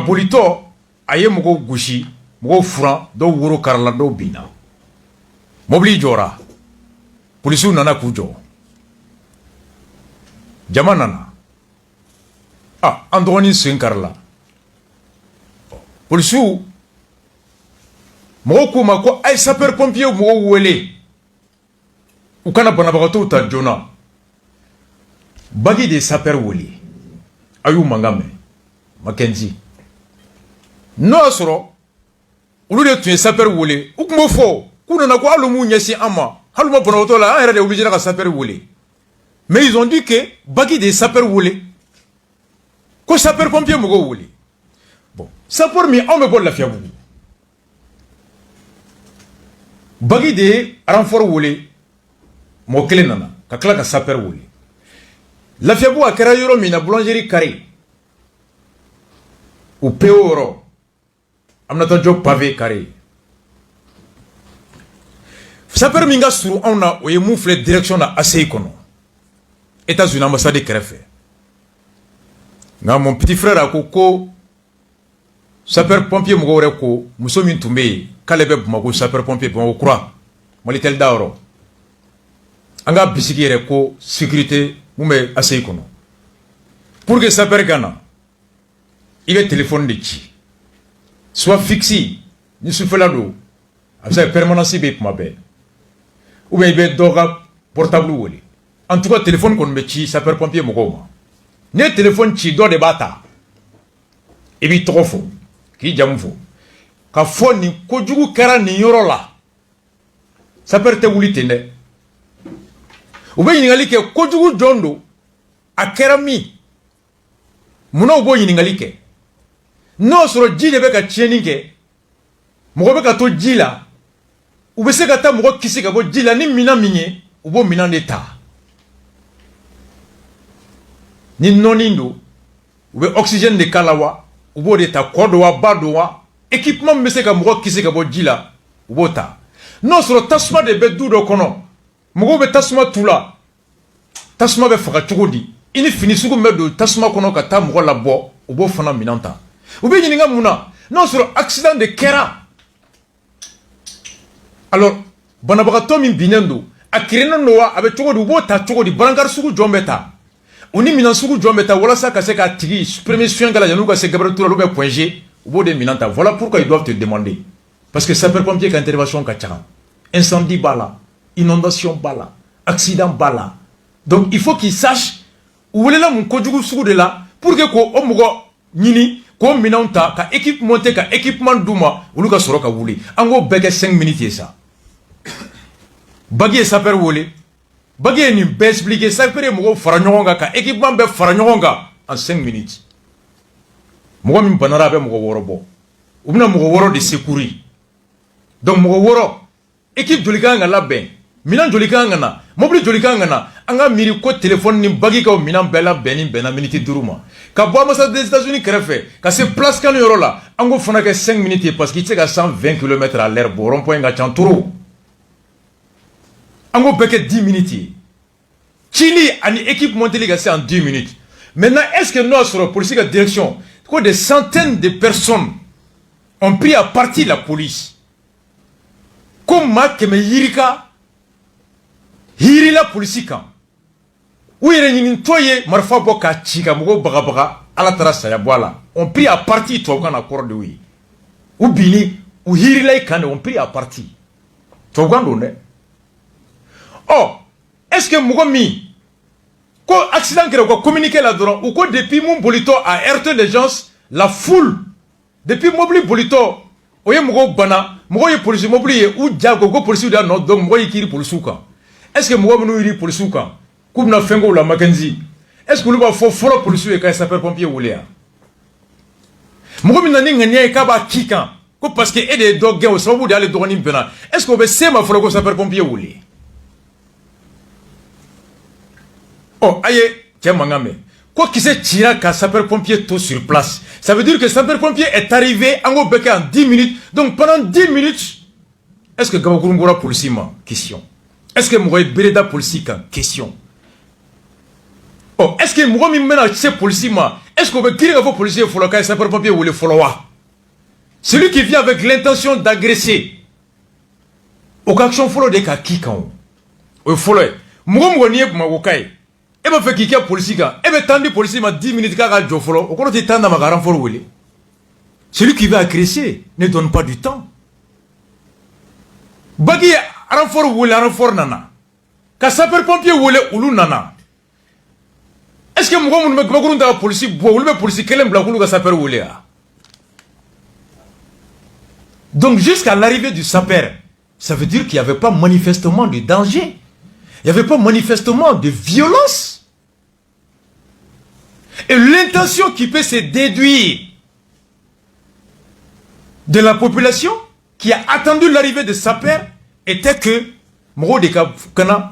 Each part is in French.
bolitɔ a ye mɔgɔw gosi mɔgɔw furan dɔw woro karala dɔw binna mobili jɔra polisiw nana k'u jɔ jama nana an dɔgɔnin sen karila polisiw mɔgɔw k'u ma ko a ye sapeur pompier mɔgɔw wele u kana banabagatɔw ta joona bagi de sapeur wele a y'u mankan mɛn Mackenzie n'o y'a sɔrɔ olu de tun ye sapeur wele u tun b'o fɔ k'u nana ko hali m'u ɲɛsin an ma hali ma banabagatɔ la an yɛrɛ de obligé ka sapeur wele mais ils ont dit que bagi de sapeur wele ko sapeur pompier mɔgɔw wele bon sapeur min anw bɛ bɔ Lafiyabugu bagi de ye renfort wele mɔgɔ kelen nana ka tila ka sapeur wele Lafiyabugu a kɛra yɔrɔ min na boulangerie carré u PO yɔrɔ Aminata Diop pavé carré sapeur min ka surun anw na o ye mun filɛ direction na ACI kɔnɔ États-Unis ambassade kɛrɛfɛ nka mon petit frère a ko sapeur pompier mɔgɔw yɛrɛ ko muso min tun bɛ yen k'ale bɛ Bamako sapeur pompier Bamako kura Malitel da yɔrɔ an ka bisigi yɛrɛ ko sécurité mun bɛ ACI kɔnɔ pour que sapeur ka na i bɛ téléphone de ci soit fixe ni sufɛla don a bɛ se ka permanence bɛ kuma bɛɛ ou bien i bɛ dɔ ka portable wele en tout cas téléphone kɔni bɛ ci sapeur pompier mɔgɔw ma n'i ye téléphone ci dɔ de b'a ta i b'i tɔgɔ fɔ k'i jamu fɔ ka fɔ nin kojugu kɛra nin yɔrɔ la sapeur tɛ wuli ten dɛ u bɛ ɲininkali kɛ kojugu jɔn don a kɛra min munna u b'o ɲininkali kɛ n'o sɔrɔ ji de bɛ ka tiɲɛni kɛ mɔgɔ bɛ ka to ji la u bɛ se ka taa mɔgɔ kisi ka bɔ ji la ni minan min ye u b'o minan de ta ni nɔɔni don u bɛ oxygène de k'a la wa u b'o de ta kɔ don wa ba don wa équipement min bɛ se ka mɔgɔ kisi ka bɔ ji la u b'o ta n'o sɔrɔ tasuma de bɛ du dɔ kɔnɔ mɔgɔw bɛ tasuma tu la tasuma bɛ faga cogo di i ni fini sugu min bɛ don tasuma kɔnɔ ka taa mɔgɔ labɔ u b'o fana minan ta u bɛ ɲininka mun na n'o sɔrɔ accident de kɛra alors banabagatɔ min binnen don a kirennen don wa a bɛ cogo di u b'o ta cogo di barankari sugu jɔn bɛ ta u ni minan sugu jɔn bɛ ta walasa ka se k'a tigi premier soin k'a la yan'u ka se Gabriel Touré ou bien point G u b'o de minan ta voilà pourquoi ils doivent te demander parce que sapeur pompier ka intervention ka ca incendie b'a la inondation b'a la accident b'a la donc il faut qu'ils sachent u welela mun kojugu sugu de la pour que ko o mɔgɔ ɲini k'o minɛnw ta ka équipe monter ka équipement d'u ma olu ka sɔrɔ ka wuli an k'o bɛɛ kɛ 5 minutes ye sa bagi ye sapeur wele bagi ye nin bɛɛ expliquer sapeur ye mɔgɔw fara ɲɔgɔn kan ka équipement bɛɛ fara ɲɔgɔn kan en 5 minutes mɔgɔ min banara a bɛ mɔgɔ 6 bɔ u bɛna mɔgɔ 6 de secourir donc mɔgɔ 6 équipe joli kan ka labɛn minan joli kan ka na mobili joli kan ka na an ka miiri ko téléphone ni bagi ka o minan bɛɛ labɛn ni bɛnna minute 5 ma ka bɔ ambassade des États-Unis kɛrɛfɛ ka se place kan yɔrɔ la an k'o fana kɛ 5 minutes parce que i tɛ se ka 120 km à l'heure bɔ rond point ka ca trop an k'o bɛɛ kɛ 10 minutes ye cili ani équipe monteli ka se en 10 minutes maintenant est ce que n'o y'a sɔrɔ polisi ka direction ko des centaines de personnes ont pris à partie la police ko maa 100 yirika hirila polisi kan u yɛrɛ ɲinitɔ ye marifa bɔ k'a ci ka mɔgɔw bagabaga ala taara saya bɔ a la on pris à partie tubabukan na kɔrɔ de y'o ye u binni u hirila i kan de on pris à partie tubabukan don dɛ ɔ est ce que mɔgɔ min ko accident kɛra u ka communiqué la dɔrɔn u ko depuis mun bolitɔ a heurté les gens la foule depuis mobili bolitɔ o ye mɔgɔw bana mɔgɔw ye polisi mobili ye u jago ko polisiw de y'a nɔ donc mɔgɔw y'i kiiri polisiw kan est ce que mɔgɔ minnu yiri polisiw kan k'u bɛna fɛn k'o la Mackenzie est ce que olu b'a fɔ fɔlɔ polisiw ye k'a ye sapeur pompier wele yan mɔgɔ min na ni ŋaniya ye k'a b'a k'i kan ko parce que e de ye dɔ gɛn o sababu de y'ale dɔgɔnin bɛnna est ce que o bɛ se ma fɔlɔ ko sapeur pompier wele ɔ a ye cɛ mankan mɛn ko kisɛ cira ka sapeur pompier to sur place ça veut dire que sapeur pompier est arrivé an k'o bɛɛ kɛ en 10 minutes donc pendant 10 minutes est ce que gabakurun bɔra polisi ma question est ce que mɔgɔ ye bereda polisi kan question ɔ est ce que mɔgɔ min bɛna se polisi ma Est-ce qu'on veut crier vos policiers Foloka et sapeurs-pompiers ou les Folowa? Celui qui vient avec l'intention d'agresser. Au cas où Folo de Kakikan. Au Folo. Moumouanier pour Mawokai. Et m'a fait kicker policier. Et m'a tendu policier m'a 10 minutes qu'à Jofolo. Au cours de temps dans ma garan Folo. Celui qui veut agresser ne donne pas du temps. Bagi renfort ou le renfort nana. Ka sapeur-pompier ou le oulou nana. Est-ce que moi, je me la police, la police, quel est le sapeur ou le. Donc, jusqu'à l'arrivée du sapeur, ça veut dire qu'il n'y avait pas manifestement de danger. Il n'y avait pas manifestement de violence. Et l'intention qui peut se déduire de la population qui a attendu l'arrivée de sapeur était que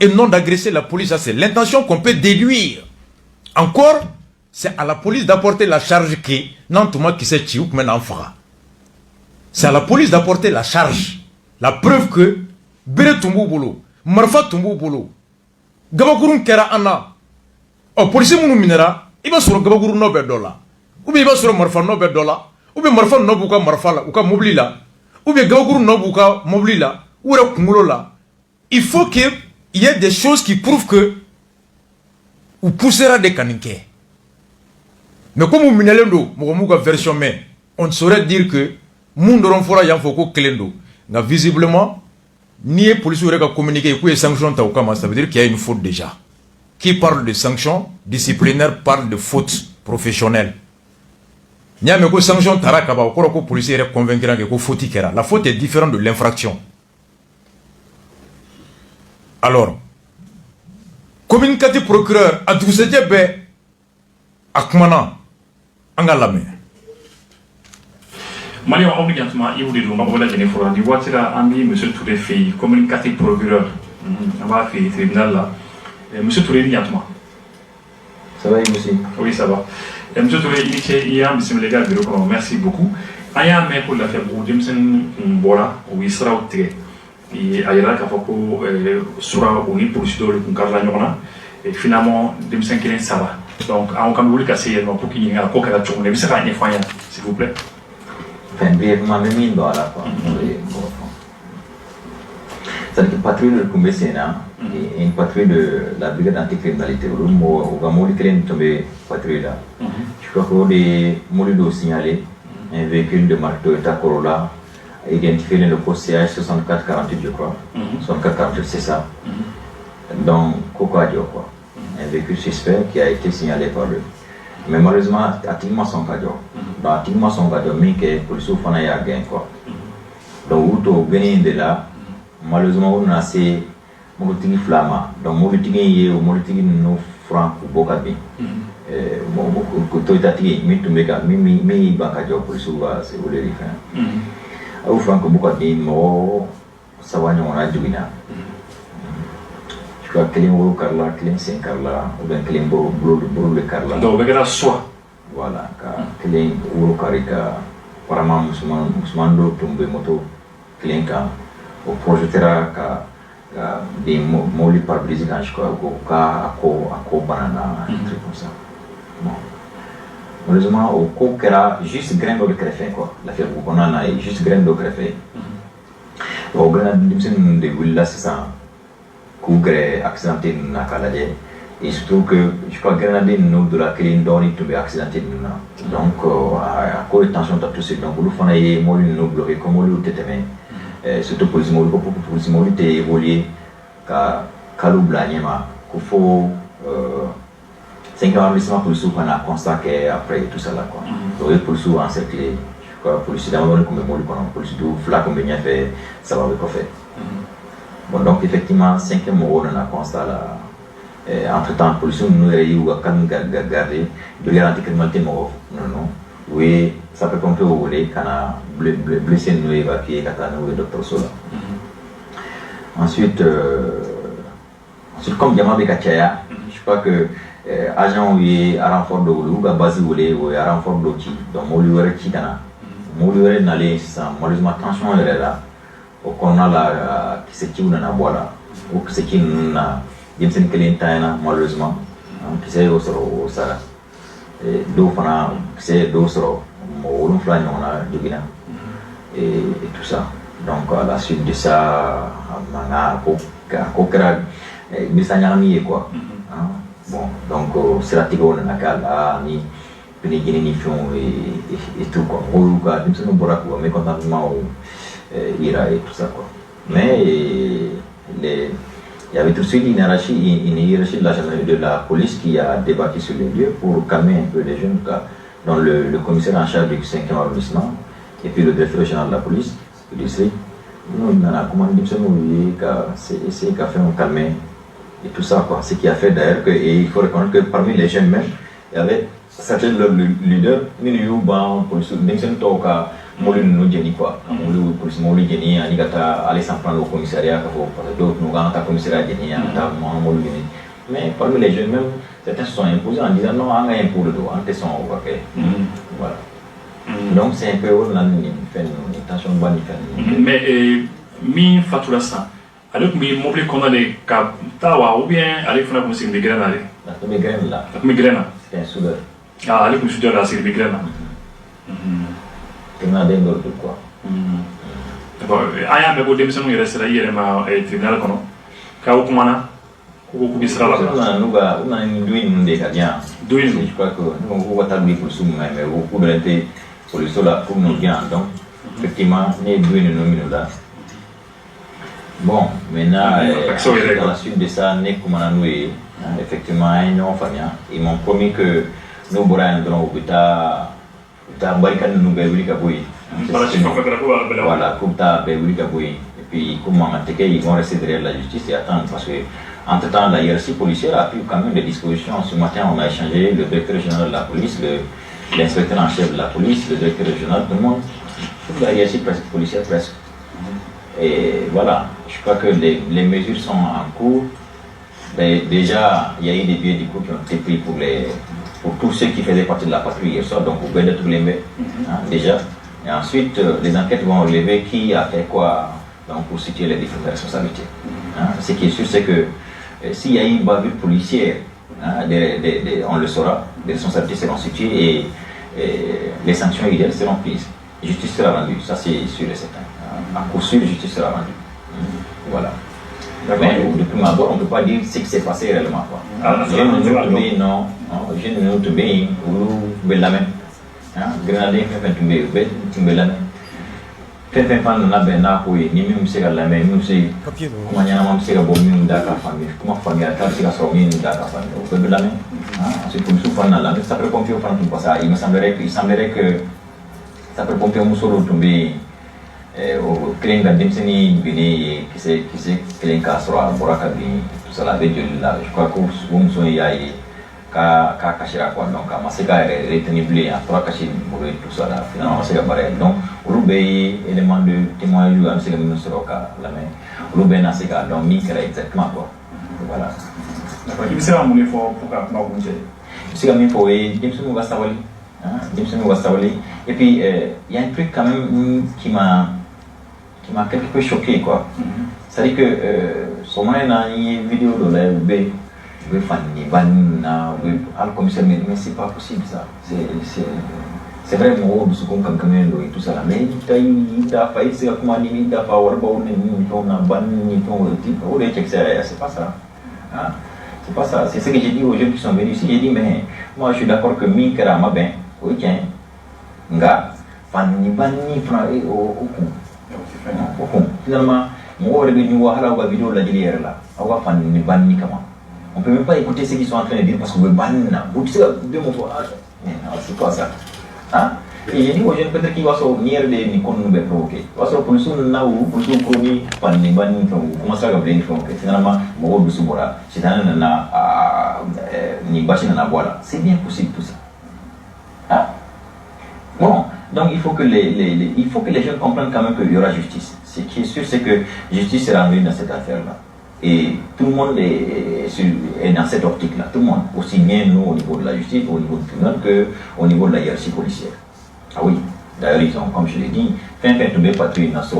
et non d'agresser la police. C'est l'intention qu'on peut déduire. Encore, c'est à la police d'apporter la charge qui non tout le monde qui sait qui ou maintenant fera. C'est à la police d'apporter la charge, la preuve que bere tumbu bolo, marfa tumbu bolo, gabakurun kera ana. Oh police munu minera, iba soro gabakurun no be dola, ou bien iba soro marfa no be dola, ou bien marfa no buka marfa la, ou ka mobili la, ou bien gabakurun no buka mobili la, ou re kungulo la. Il faut qu'il y ait des choses qui prouvent que ou poussera des caninquets. Mais comme vous minez l'endo, version mais on saurait dire que monde renfora yanfoko klendo. Mais visiblement, ni les policiers qui communiqué et sanctions ça veut dire qu'il y a une faute déjà. Qui parle de sanctions disciplinaires parle de faute professionnelle. Il y a des sanctions tarakaba ou que les policiers sont convaincus que faute kera. La faute est différente de l'infraction. Alors, communicatif procureur a tout ce qui est Akmana Angalame. Mali a obligatoirement il vous dit on va voir la généfora du voiture ami monsieur Touré fait communicatif procureur on va faire tribunal là monsieur Touré immédiatement ça va monsieur oui ça va monsieur Touré il y a monsieur les gars bureau merci beaucoup aya mais pour la faire pour Jameson Bola ou il sera au tiré et ailleurs qu'à propos sera au niveau police de Carla Nyona et finalement Jameson qui est ça va donc on va vous casser pour qu'il y ait un coca de chocolat mais c'est pas une fois s'il vous plaît. Enfin, brièvement, même une doit la quoi. C'est-à-dire que patrouille de Kumbesena et une patrouille de la brigade anticriminalité. Au Gamoli Kren tombé patrouille là. Je crois que des Molido signalé un véhicule de marque Toyota Corolla identifié le poste CH 6448 je crois. 6448 c'est ça. Donc Kokoadio quoi. Un véhicule suspect qui a été signalé par eux. Mais malheureusement, activement son cadeau. Donc, activement son cadeau, mais que pour le souffle, il y a gain quoi. Donc, au gagner de là, malheureusement, on a assez molotigi flama. Donc, molotigi ou molotigi no franc ou bokabi. Bon, Toyota tigi, mais tu mega, mais bancadio pour le souffle, c'est vous les faire. Au franc ou bokabi, mo, ça va nous en a jouina. Kelimbo Carla, Kelim Saint Carla, ou bien Kelimbo Brûle Carla. Donc, on va soit. Voilà, Kelim Uru Karika, Parama Musmando, Tumbe Moto, Kelinka, au projetera des molis par brise quand je crois, Ako Banana, un truc comme ça. Bon. Malheureusement, au Kokera, juste grain de crefé, quoi. La fièvre qu'on a, juste grain de crefé. Au grain de Villa, c'est ça. Cougre accidenté na kalaje et surtout que je crois que Grenade nous de la clé d'or tout accidenté donc à cause de tension tout ça donc nous faisons y moi nous bloquer comme nous tétémé surtout pour les mots t'es évolué ka kalou blanyema qu'il faut 5 ans investissement pour le sous qu'on a constaté après tout ça là quoi donc pour le sous encerclé je crois pour le sud d'abord comme mots pour le sud flac comme bien fait ça va avec fait. Bon, donc effectivement, 5e mois on a constaté là. Entre-temps, la police nous a eu gardé de garantie criminalité non. Oui, ça peut pomper au volet, quand a blessé nous évacué, quand nous le docteur Sola. Ensuite, comme Diamant Bekachaya, je crois que agent oui à renfort de ou à base ou à renfort de l'outil, donc mon lieu est chicana. Mon lieu est n'allé sans malheureusement tension est là. Au corona là qui se tue dans la boîte là ou qui se tue na Jameson Kelentana malheureusement qui s'est au sara d'eau c'est d'eau sur mon flanc on a du bien et tout ça. Donc à la suite de ça manga kokra bisanyami quoi. Bon donc c'est la tigo na kala ni ni et tout quoi. On regarde nous sommes bora quoi mais contentement ira et tout ça quoi. Mais il y avait tout de suite une hiérarchie de la police qui a débattu sur les lieux pour calmer un peu les jeunes, dont le commissaire en charge du 5e arrondissement et puis le directeur général de la police du district. Nous, on a commandé c'est essayer de faire un calmer et tout ça quoi. Ce qui a fait d'ailleurs que, et il faut reconnaître que parmi les jeunes même, il y avait certains leaders, Molu nous dit quoi, Molu police Molu Geni, Anigata, aller s'en prendre au commissariat, d'autres nous gagnent au commissariat Geni, Molu Geni. Mais parmi les jeunes même, certains se sont imposés en disant non, on a un pour le dos, on te sent au paquet. Voilà. Donc c'est un peu où on a une intention de bonne. Mais mi fatura ça. Alors que mi mobile qu'on a des cap, tawa ou bien aller faire comme si migraine allait. La migraine là. La migraine. C'est un soudeur. Ah, aller comme soudeur là, c'est migraine. Quoi. Aya me ko demsenu yere sera yere ma tribunal kono ka o kumana ko bisra la on a une douine de gardien douine je crois que nous va tabler pour sous mais au coup de l'été pour le sol pour nous bien donc effectivement les douine nomino là bon maintenant dans la suite de ça né kumana nous effectivement non famille ils m'ont promis que nous bourrons au beta barricade nous bévri kaboui voilà comme ta bévri kaboui et puis comment ils vont rester derrière la justice et attendre parce que entre temps la hiérarchie policière a pris quand même des dispositions. Ce matin on a échangé le directeur général de la police, l'inspecteur en chef de la police, le directeur régional, tout le monde, toute la hiérarchie policière presque. Et voilà, je crois que les mesures sont en cours. Déjà il y a eu des billets du coup qui ont été pris pour tous ceux qui faisaient partie de la patrouille hier soir, donc vous pouvez tous les mettre déjà. Et ensuite, les enquêtes vont relever qui a fait quoi, donc pour situer les différentes responsabilités. Ce qui est sûr, c'est que s'il y a une bavure policière, on le saura, les responsabilités seront situées et les sanctions idéales seront prises. Justice sera rendue, ça c'est sûr et certain. À coup sûr, justice sera rendue. Voilà. Mais depuis ma part, on ne peut pas dire ce qui s'est passé réellement. J'ai une autre being, ou Bellamen. Grenadin fait tomber la main. Fait fan na bena ko ni mi musika la main, mi musika. Comment y a un musika bon mi ndaka famille. Comment famille a car sika so mi ndaka famille. Au fait de la main. C'est pour souffrir dans la main. Ça peut pompier au fan tout ça. Il semblerait que ça peut pompier au solo tomber. Au clinga dimseni bini qui c'est clinga sera boraka bi tout ça la veille là je crois que vous sont yayi ka kashira quoi donc masika retenible à trois kashi bourré tout ça là finalement masika barré donc urube élément de témoignage am sika min soroka la main urube na sika donc mi kera exactement quoi voilà d'accord il sera mon effort pour ka ma bunje sika mi faut et dimsenu va savali et puis il y a un truc quand même qui m'a quelque peu choqué quoi. C'est-à-dire que sur moi il y a une vidéo de la UB le commissaire mais c'est pas possible ça. C'est vrai moi je suis comme et tout ça là mais il a failli c'est comment il a pas warba on a ban ni ton c'est pas ça. C'est pas ça. C'est ce que j'ai dit aux jeunes qui sont venus ici. J'ai dit mais moi je suis d'accord que mi kera ma ben ok nga fan ni ban ni fra au finalement, moi, je vais vidéo la vidéo là. On ne peut même pas écouter ce qu'ils sont en train de dire parce que vous c'est quoi ça? Et j'ai dit aux jeunes peut-être qu'ils vont se venir de Nikon nous provoquer. Parce que pour nous, pour nous, comment ça va venir provoquer? Finalement, moi, je suis là. C'est c'est bien possible tout ça. Bon. Donc il faut que les jeunes comprennent quand même qu'il y aura justice. Ce qui est sûr, c'est que justice sera rendue dans cette affaire-là. Et tout le monde est dans cette optique-là. Tout le monde, aussi bien nous au niveau de la justice, au niveau du tribunal, qu'au niveau de la hiérarchie policière. Ah oui, d'ailleurs ils ont, comme je l'ai dit, fait tomber patrouille dans ce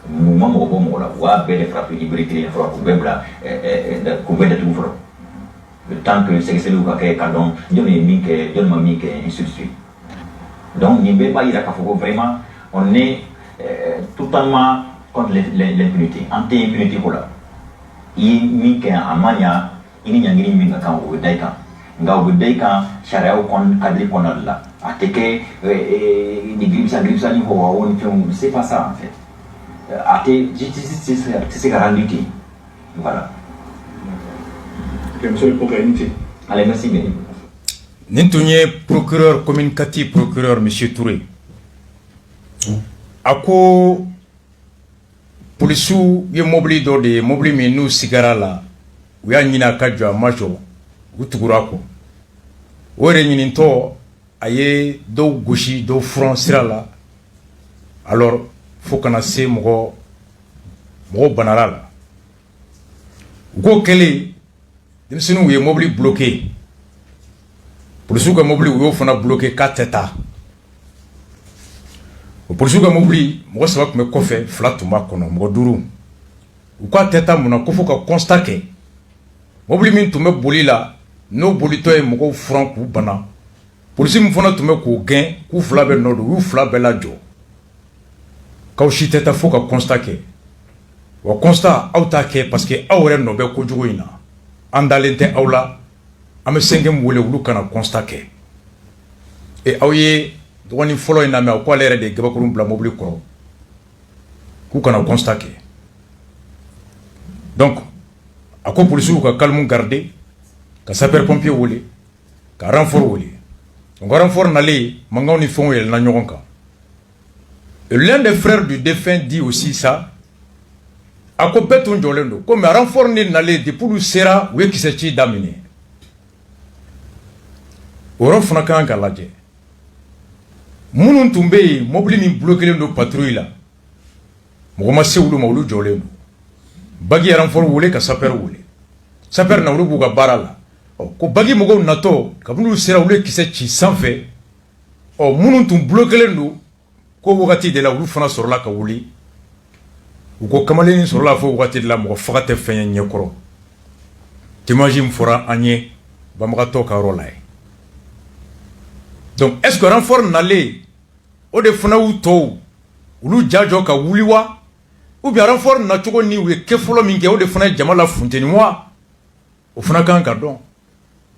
mouvement au bon là, ou à belle frappe, il brille les frappes, ou bien là, couvert de tout. le temps que c'est le cas que quand je me minke je me minke ainsi de suite donc nimbe ba ira ka vraiment on est totalement contre l'impunité anti-impunité pour là il minke amanya ini nyangini minga kan o daika nga o daika sharia o kon cadre kon là ateke ni gripsa ni ho on c'est pas ça en fait ate c'est garanti voilà. Monsieur le procureur. Allez, merci bien. Nintunye procureur communicatif procureur monsieur Touré. Ako polisu ye mobili do de mobili minu sigara la u ya nyina kajwa majo utugurako. Ore nyininto aye do goshi do front sira la. Alors faut qu'on ase mo banara la. Go kele denmisɛnninw ye mobili bloqué polisiw ka mobili u y'o fana bloqué k'a tɛ taa o polisiw ka mobili mɔgɔ 3 tun bɛ kɔfɛ 2 tun b'a kɔnɔ mɔgɔ 5 u k'a tɛ taa mun na ko fo ka constat kɛ mobili min tun bɛ boli la n'o bolitɔ ye mɔgɔw furan k'u bana polisi min fana tun bɛ k'o gɛn k'u 2 bɛ nɔ don u y'u 2 bɛɛ lajɔ k'aw si tɛ taa fo ka constat kɛ wa constat aw t'a kɛ parce que aw yɛrɛ nɔ bɛ kojugu in na an dalen tɛ aw la an bɛ sɛngɛn wele olu kana constat kɛ et aw ye dɔgɔnin fɔlɔ in lamɛn ko ale yɛrɛ de ye gabakurun bila mobili kɔrɔ k'u kana constat kɛ donc a ko polisiw ka calme garder ka sapeur pompier wele ka renfort wele donc renfort nalen mankanw ni fɛnw yɛlɛnna ɲɔgɔn kan et l'un des frères du défunt dit aussi ça. A ko bɛɛ tun jɔlen don ko mais renfort ni nalen depuis olu sera u ye kisɛ ci daminɛ o yɔrɔ fana kan ka lajɛ minnu tun bɛ yen mobili min bloquelen don patrouille la mɔgɔ ma se olu ma olu jɔlen don bagi ye renfort wele ka sapeur wele sapeur na olu b'u ka baara la ko bagi mɔgɔw natɔ kabini olu sera olu ye kisɛ ci sanfɛ minnu tun bloquelen don ko wagati de la olu fana sɔrɔla ka wuli u ko kamalen sɔrɔla fo wagati de la mɔgɔ faga tɛ fɛn ye ɲɛkɔrɔ témoignage min fɔra an ye banbagatɔ ka yɔrɔ la ye donc est ce que renfort nalen o de fana y'u tɔw olu jajɔ ka wuli wa ou bien renfort nacogo ni u ye kɛ fɔlɔ min kɛ o de fana ye jama la funteni wa o fana kan ka dɔn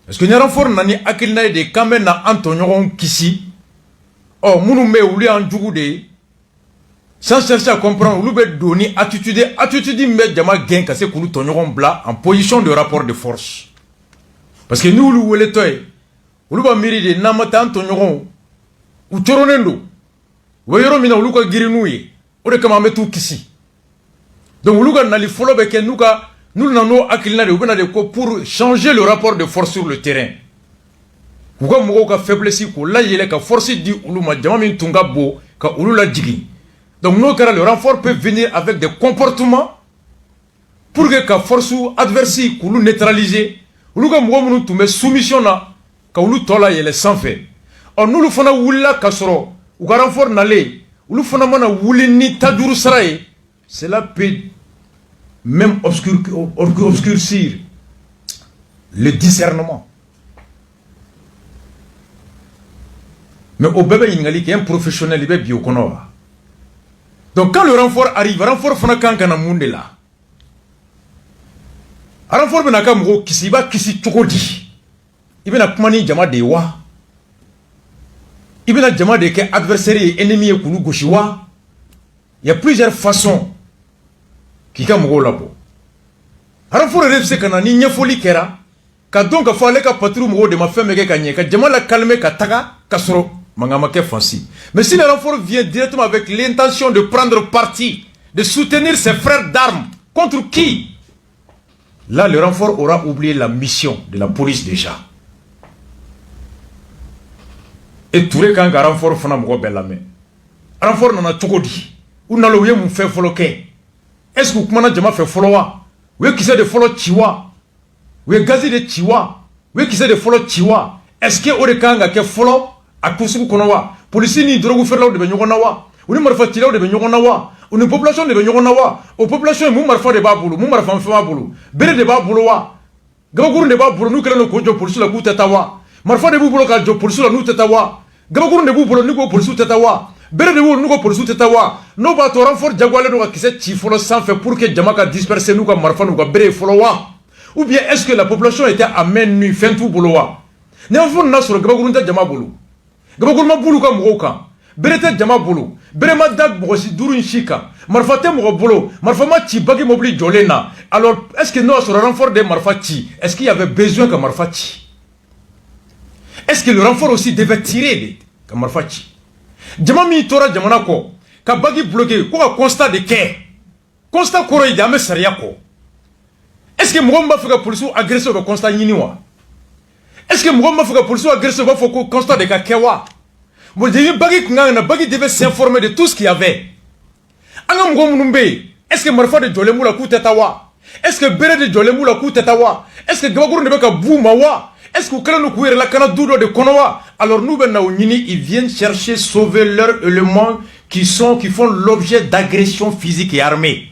parce que ni renfort nani hakilina ye de k'an bɛ na an tɔɲɔgɔnw kisi minnu bɛ yen olu y'an jugu de ye sans chercher à comprendre olu bɛ don ni attitude min bɛ jama gɛn ka se k'olu tɔɲɔgɔn bila en position de rapport de force parce que ni olu weletɔ ye olu b'a miiri de n'an ma taa an tɔɲɔgɔnw u coronnen don u bɛ yɔrɔ min na olu ka girin n'u ye o de kama an bɛ t'u kisi donc olu ka nali fɔlɔ bɛ kɛ n'u nana n'o hakilina de u bɛna de ko pour changer le rapport de force sur le terrain k'u ka mɔgɔw ka faiblesse k'o layɛlɛ ka force di olu ma jama min tun ka bon ka olu lajigin. Donc, nous, le renfort peut venir avec des comportements pour que la force adverse nous neutraliser. Nous avons une soumission que nous avons sans fait. Or, nous avons une kasoro, nous avons renfort n'allé, nous avons une tadour saraye. Cela peut même obscurcir le discernement. Mais au bébé, il y a un professionnel, il est bioconora. Donc quand le renfort arrive, renfort fana kan kana mun de la. Renfort bena ka mɔgɔw kisi i b'a kisi cogo di? I bena kuma ni jama de wa? I bena jama de kɛ adversaire ye ennemi ye k'olu gosi wa? Il y a plusieurs façons k'i ka mɔgɔw labɔ. Renfort yɛrɛ bɛ se ka na ni ɲɛfɔli kɛra ka dɔn ka fɔ ale ka patrouille mɔgɔw de ma fɛn bɛɛ kɛ ka ɲɛ ka jama la calmer ka taga ka sɔrɔ Mangamake Fancy. Mais si le renfort vient directement avec l'intention de prendre parti, de soutenir ses frères d'armes, contre qui? Là, le renfort aura oublié la mission de la police déjà. Et Touré quand un renfort fana moko belame. Renfort nana chokodi. Ou nalo ye mun fait follow ke. Est-ce que kumana jama fait follow wa? Ou qui sait de follow chiwa? Ou gazi de chiwa? Ou qui sait de follow chiwa? Est-ce que Orekanga ke follow? A kusuku kono wa police ni drogu ferlaw de be nyogona wa uni marfa tilaw de be nyogona wa uni population de be nyogona wa o population mu marfa de ba bulu mu marfa fa bulu bere de ba bulu wa Gabagourou ne b'a bolo nous kelen ko jo police la ku tatawa marfa de bu bolo ka jo police la nous tatawa Gabagourou ne bu bolo ni ko police tatawa bere de bu nu ko police tatawa no ba to renfort jagwale do ka kisse ci folo sans fait pour que jama ka disperser nous ka marfa nous ka bere folo wa ou bien est-ce que la population était à main nue fin tout bolo wa ne fo na sur Gabagourou ta jama bolo Gabagourou ma bulu ka mo kan bere ta jama bolo bere ma dag bo si durun shika marfa te mo bolo marfa ma ci bagi mobili jolena alors est-ce que nous sur le renfort de marfa ci est-ce qu'il y avait besoin que marfa ci est-ce que le renfort aussi devait tirer de marfa ci jama mi tora jamana ko ka bagi bloqué ko ka constat de ke constat ko ro ida me sariya ko est-ce que mo mba fika police agressé ko constat nyini wa est-ce que mo mba fika police agressé ko foko constat de ka kewa bon j'ai bagi kunga bagi devait s'informer de tout ce qu'il y avait anga mo munumbe est-ce que marfa de jolemu la ku tetawa est-ce que bere de jolemu la ku tetawa est-ce que Gabagourou ne be ka bouma wa est-ce que kala no ku la kana dudo de konowa alors nous ben na nyini ils viennent chercher sauver leurs éléments qui font l'objet d'agressions physiques et armées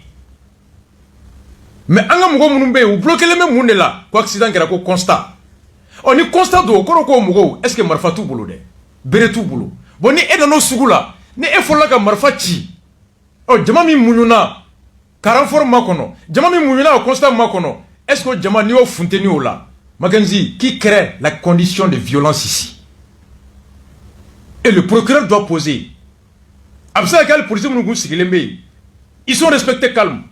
mais anga mo munumbe ou bloquer les mêmes mundela ko accident kera ko constat on y constat do ko mo est-ce que marfa tout bolo de bere tout bolo boni e dans nos sugula ni e fola ka marfa ci oh jama mi munyuna karanfor makono jama mi munyuna constat makono est-ce que jama ni o funteni o la Makenzi qui crée la condition de violence ici et le procureur doit poser absa quel policier nous sigilembe ils sont respectés calme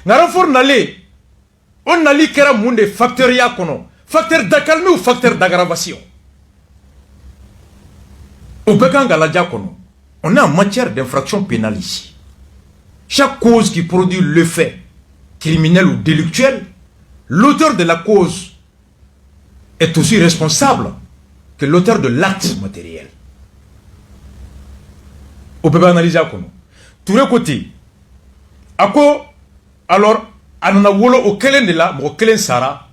na renfort n'allait on n'allait kera monde facteur ya kono facteur d'accalmie ou facteur d'aggravation au bekanga la diakono on est en matière d'infraction pénale ici. Chaque cause qui produit le fait criminel ou délictuel, l'auteur de la cause est aussi responsable que l'auteur de l'acte matériel. On peut pas analyser à tous les côtés. Alors, anana wolo au kelen de la, mo kelen sara,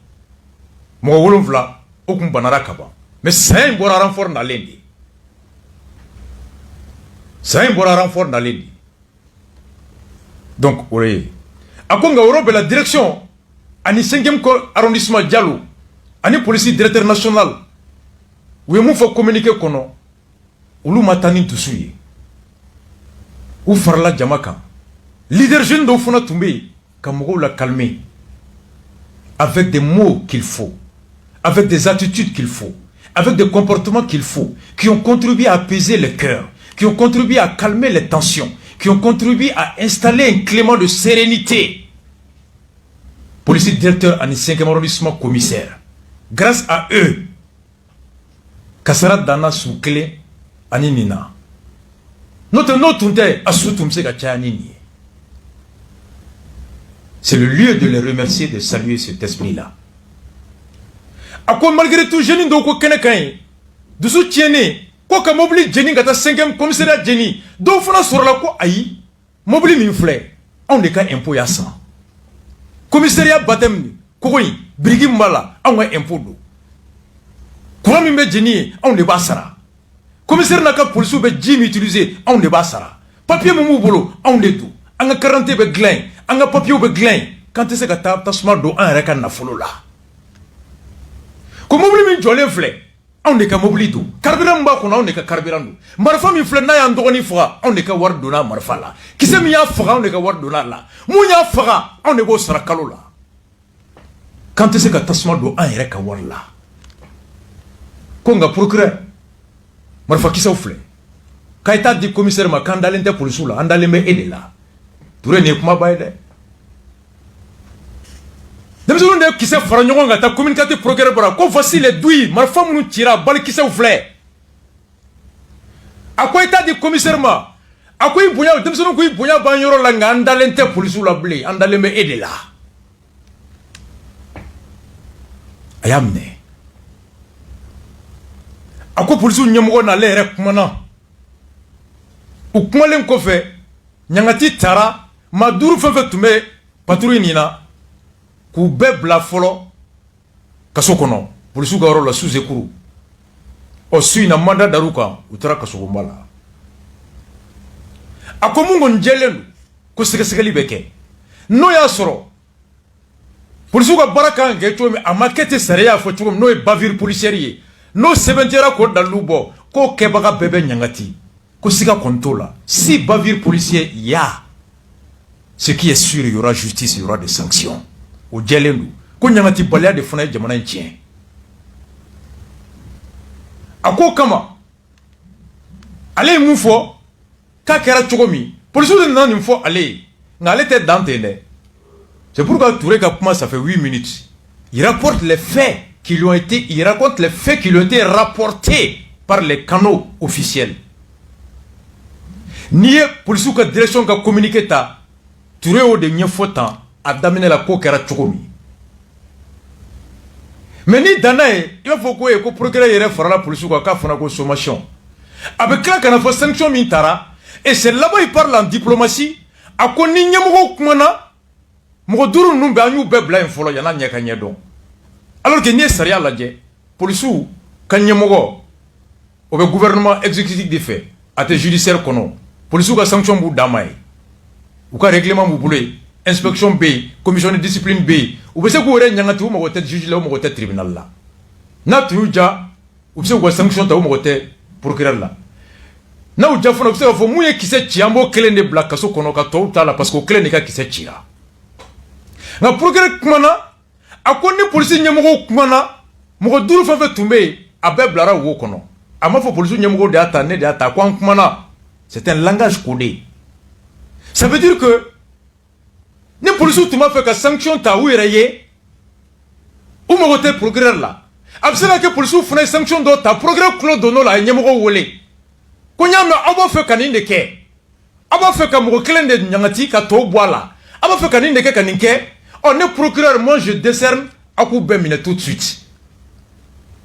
mo wolo vla, o kumbanara kaba. Mais c'est un bon renfort dans l'Inde. C'est un bon renfort dans l'Inde. Donc, oui. À Congo, Europe, la direction, à 5e arrondissement Diallo, à la police directeur national, où il faut communiquer avec nous, où il matani tout suye, où farla jamaka, leader jeune de Fona Toumé, Kamoro l'a calmé, avec des mots qu'il faut, avec des attitudes qu'il faut, avec des comportements qu'il faut, qui ont contribué à apaiser les cœurs, qui ont contribué à calmer les tensions, qui ont contribué à installer un climat de sérénité. Policier directeur en 5e arrondissement commissaire. Grâce à eux, Kassara Dana Soukle Aninina. Notre c'est le lieu de les remercier, de saluer cet esprit-là. À quoi malgré tout, je n'ai pas de de soutien. Quoi que mobile Jenny gata 5e commissariat Jenny do fana sur la ko ayi mobile mi flé on de ka impôt ya 100 commissariat batem ko yi brigi mbala on wa impôt do ko mi be Jenny on de basara commissaire na ka police be jimi utiliser on de basara papier mu bolo on de do anga 40 be glin anga papier be glin quand c'est ka ta smart do en reka na folo la ko mobile mi jolé flé on ne ka mobili do carburant ba ko on ne ka carburant do marfa mi fle na ya ndogoni faga on ne ka war dona marfa la kise mi ya faga on ne ka war dona la mu ya faga on ne go sara kalo la quand c'est ka tasma do an yere ka war la ko nga procureur marfa kisa fle ka eta di commissaire ma kandalente police la andale me ede la touré ne kuma bayde Demzou ne qui s'est faragnon à ta communicateur procureur bara ko voici les douilles marfa munu tira bal qui s'est flé à quoi état du commissaire ma à quoi il bouya demzou ko il bouya ban yoro la nga andalente police la blé andale me aider là ayamne à quoi police nyamo na le rek mana ou kuma len ko fe nyangati tara maduru fe tume patrouille nina ku bebla folo kaso kono polisu ga la sous ekuru o suina manda daruka utara kaso gombala akomungo njelelu ko segesegeli beke no ya soro Policiers ka baraka nge to mi amakete sariya fo chugum no e bavir policier no sebentera ko dalubo ko kebaga bebe nyangati ko siga kontola si bavir policier ya ce qui est sûr il y aura justice il y aura des sanctions o jelendu ko nyangati balia de fona jamana ntien ako kama ale mu fo ka kera chugomi policier de nan fo ale ngale te dantene. C'est pourquoi Touré Kapuma, ça fait 8 minutes. Il rapporte les faits qui lui ont été, il raconte les faits qui lui ont été rapportés par les canaux officiels. Ni police ou direction qui a communiqué ta Touré au dernier temps a d'amener la coquera chocomi. Mais ni Danae, il faut que procureur y fera la police ou qu'à faire la consommation. Avec là qu'on a fait sanction mintara, et c'est là-bas il parle en diplomatie, à quoi ni nyamoko kumana. Mogo duru numbe anyu bebla infolo yana nyaka nyedo alors que ni saria laje police kanye mogo obe gouvernement exécutif de fait ate judiciaire kono police ka sanction bu damay ou ka règlement bu boulé inspection B commission de discipline B ou be se ko re nyangati mogo tête juge la mogo tête tribunal la na tuja ou se ko sanction ta mogo tête procureur la na ou jafona ou se fo muye kise chiambo klende black kaso kono ka to tala parce que klende ka kise chira na procureur kumana akoni police nyamugo kumana mugo duru fa fe tumbe abe blara wo kono ama fo police nyamugo de ata ne de ata kwa kumana c'est un langage codé ça veut dire que ne police tuma fait ka sanction ta ou reye ou mugo te procureur la absela que police funa sanction do ta procureur Claude Dono la nyamugo wole ko nyama abo fe kaninde ke abo fe ka mugo klende nyangati ka to boala abo fe kaninde ke kaninke. On est procureur, moi je décerne à Koubemine tout de suite.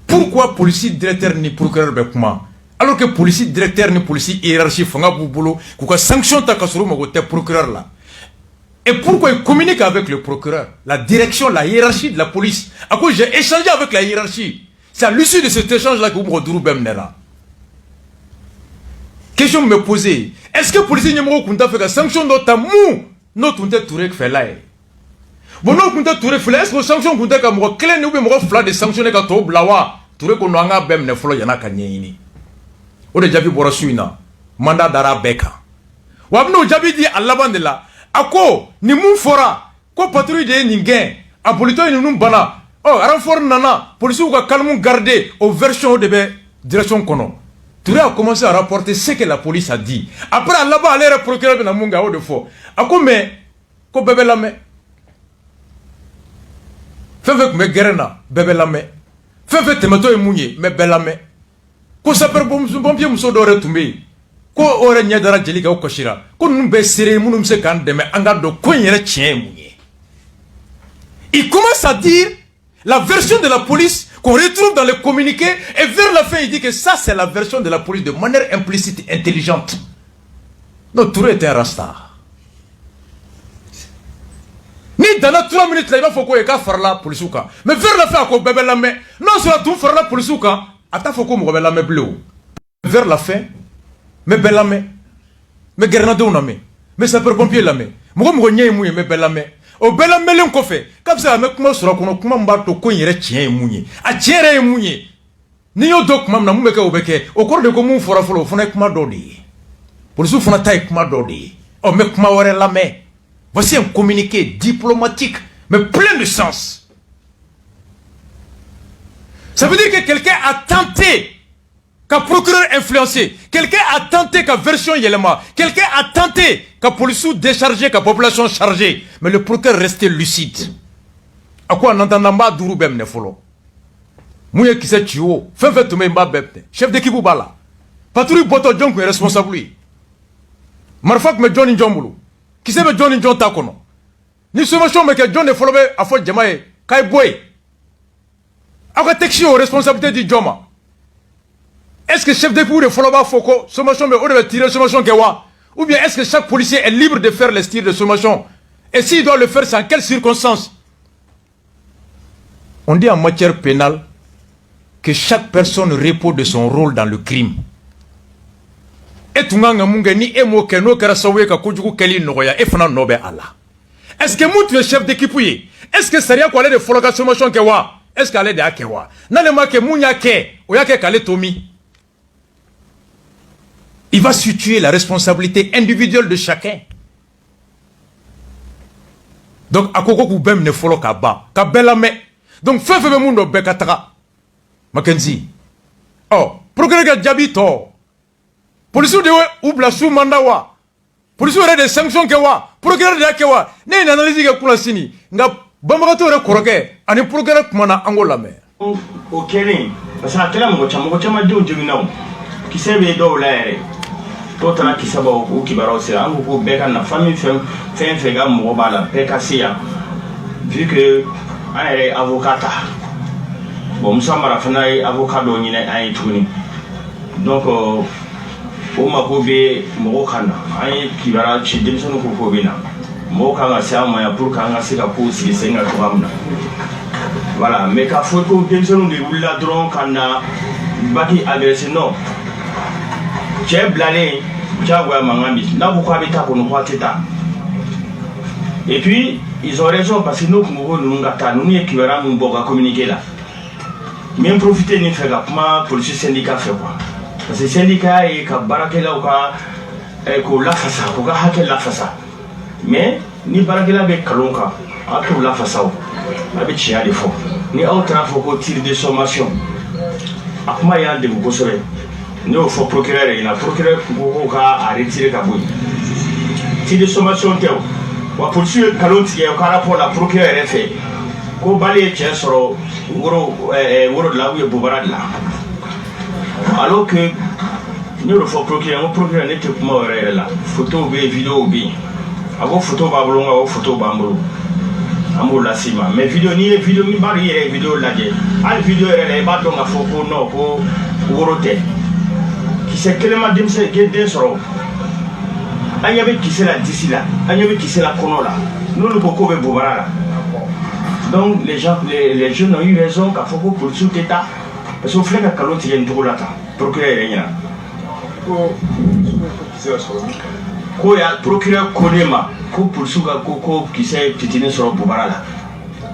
Pourquoi policier directeur ni procureur Bekuma? Alors que policier directeur ni policier hiérarchie fanga boulot, quoi sanction ta kasuru mogote procureur là. Et pourquoi il communique avec le procureur? La direction, la hiérarchie de la police. À quoi j'ai échangé avec la hiérarchie? C'est à l'issue de cet échange là que vous me Bemnera. Question me poser. Est-ce que policier numéro Kunta fait la sanction d'autre mou? Notre Touré fait là. Bon, non, Kunta Touré fait est-ce que sanction Kunta ka mo clé ou be mo fla de sanctionner ka to blawa Touré ko no anga bem ne flo yana ka nyini o de jabi boro suina mandat dara beka wabno jabi di alabandela ako ni mun fora ko patrouille de ningen abolito ni num bana oh renfort nana police ou ka calme garder aux versions de direction kono Touré a commencé à rapporter ce que la police a dit après là-bas aller procureur na munga o de fo ako mais ko bebe la me Fefek me gerena bebe lame Fefek temato e munye me belame ko saper bompier muso do retumbe ko ore nyadara jelika ko shira ko numbe sere munum se kan deme anga do ko yere tien munye. Il commence à dire la version de la police qu'on retrouve dans les communiqués et vers la fin il dit que ça c'est la version de la police de manière implicite intelligente. Donc Touré était un rasta. Ni dans les 3 minutes là il faut qu'on faire la police ou mais vers la fin qu'on bébé la main non sur la tout faire la police ou attends faut qu'on bébé la main bleu vers la fin mais belle la main mais grenade on a mais ça peut pompier la main moi nyé mouye mais belle la main au belle la main l'on ko fait comme ça avec moi sur qu'on kuma mbato ko yere tien mouye a tiere mouye ni yo dok mam na mu meka obeke au cours de comme fora folo fona kuma dodi police ou fona tay kuma dodi o me kuma wore la main. Voici un communiqué diplomatique, mais plein de sens. Ça veut dire que quelqu'un a tenté, qu'un procureur influencé, quelqu'un a tenté qu'un version yéléma, quelqu'un a tenté qu'un policier déchargé, qu'un population chargée, mais le procureur restait lucide. À quoi on entend pas Douroubem ne follow? Mouye qui s'est tué, fait tomber mba bepte, chef d'équipe ou bala. Patrouille Boto John qui est responsable lui. Marfak me Johnny Jomboulou. Qui sait Johnny John Takono? Ni sommation mais que John ne follow à fond Jamae, Kai Boy. Après textio responsabilité du Joma. Est-ce que chef d'équipe de follow Foko, sommation mais on devait tirer sommation Kewa? Ou bien est-ce que chaque policier est libre de faire les tirs de sommation? Et s'il doit le faire, c'est en quelles circonstances? On dit en matière pénale que chaque personne repose de son rôle dans le crime. Et tunganga munga ni emo keno kara sawe ka kujuku keli noya e fana nobe ala. est-ce que moi tu es chef d'équipe? Est-ce que Saria quoi de follow sommation que wa? Est-ce qu'elle est de akewa? N'allez-moi que mounya ke, oyake kale tomi. Il va situer la responsabilité individuelle de chacun. Donc, à quoi vous ne follow kaba, kabela me. Donc, feu mundo bekatara. Mackenzie. Oh, procureur Djabi to. Police de oubla sous mandawa. Police de sanctions kewa. Procureur de akewa. Ne une analyse que pour la sini. Nga bambarato re koroke. Ani procureur kumana angola me. O kelen. Parce que akela mo chama de jumina. Qui se be do la ere. Tota na kisaba o kibaro se ango ko beka na famille fait ga mo ba la beka sia. Vu que un avocat. Bon, nous sommes à la avocat de l'année tournée. Donc, on m'a trouvé Morokana, qui va chez Denison Kofobina. Morokana, c'est un moyen pour qu'on ait la cause de Sénat Ramna. Voilà, mais qu'à photo Denison de Ouladron, qu'on a bâti agressé, non. J'ai blalé, j'ai envoyé ma mamie, là vous croyez que nous croyons. Et puis, ils ont raison parce que nous, nous avons communiqué là. Même profiter de faire pour le syndicat fait quoi. Parce que le syndicat est barakela ou ka la fasa, ou ka hakel la fasa. Mais ni barakela avec kalonka, à la fasa ou avec chia de faux. Ni autre faut qu'on tire des sommations. À comment y a de vous consommer. Nous faut procurer, il a procuré pour à retirer kabouille. Tire des sommations théo. Ou pour suivre kalonti et au rapport la procurer fait. Ko balé tient sur woro de la ou bobarad là. Alors que nous le faut procurer n'était pas là. Photo B, vidéo B. Avant photo bablon, avant photo bambou. Amour la cima. Mais vidéo ni barrière vidéo là. Al vidéo elle est pas donc à photo non pour worote. Qui c'est tellement dimse que sur. Ayave qui c'est la d'ici là. Ayave qui c'est la kono là. Nous le beaucoup be bobarad. Donc les jeunes ont eu raison qu'il faut pour tout État. Parce qu'il faut que l'on tienne tout là. Procureur rien. Procureur Kodema, pour Souga Koko qui s'est titillé sur le Boubarala.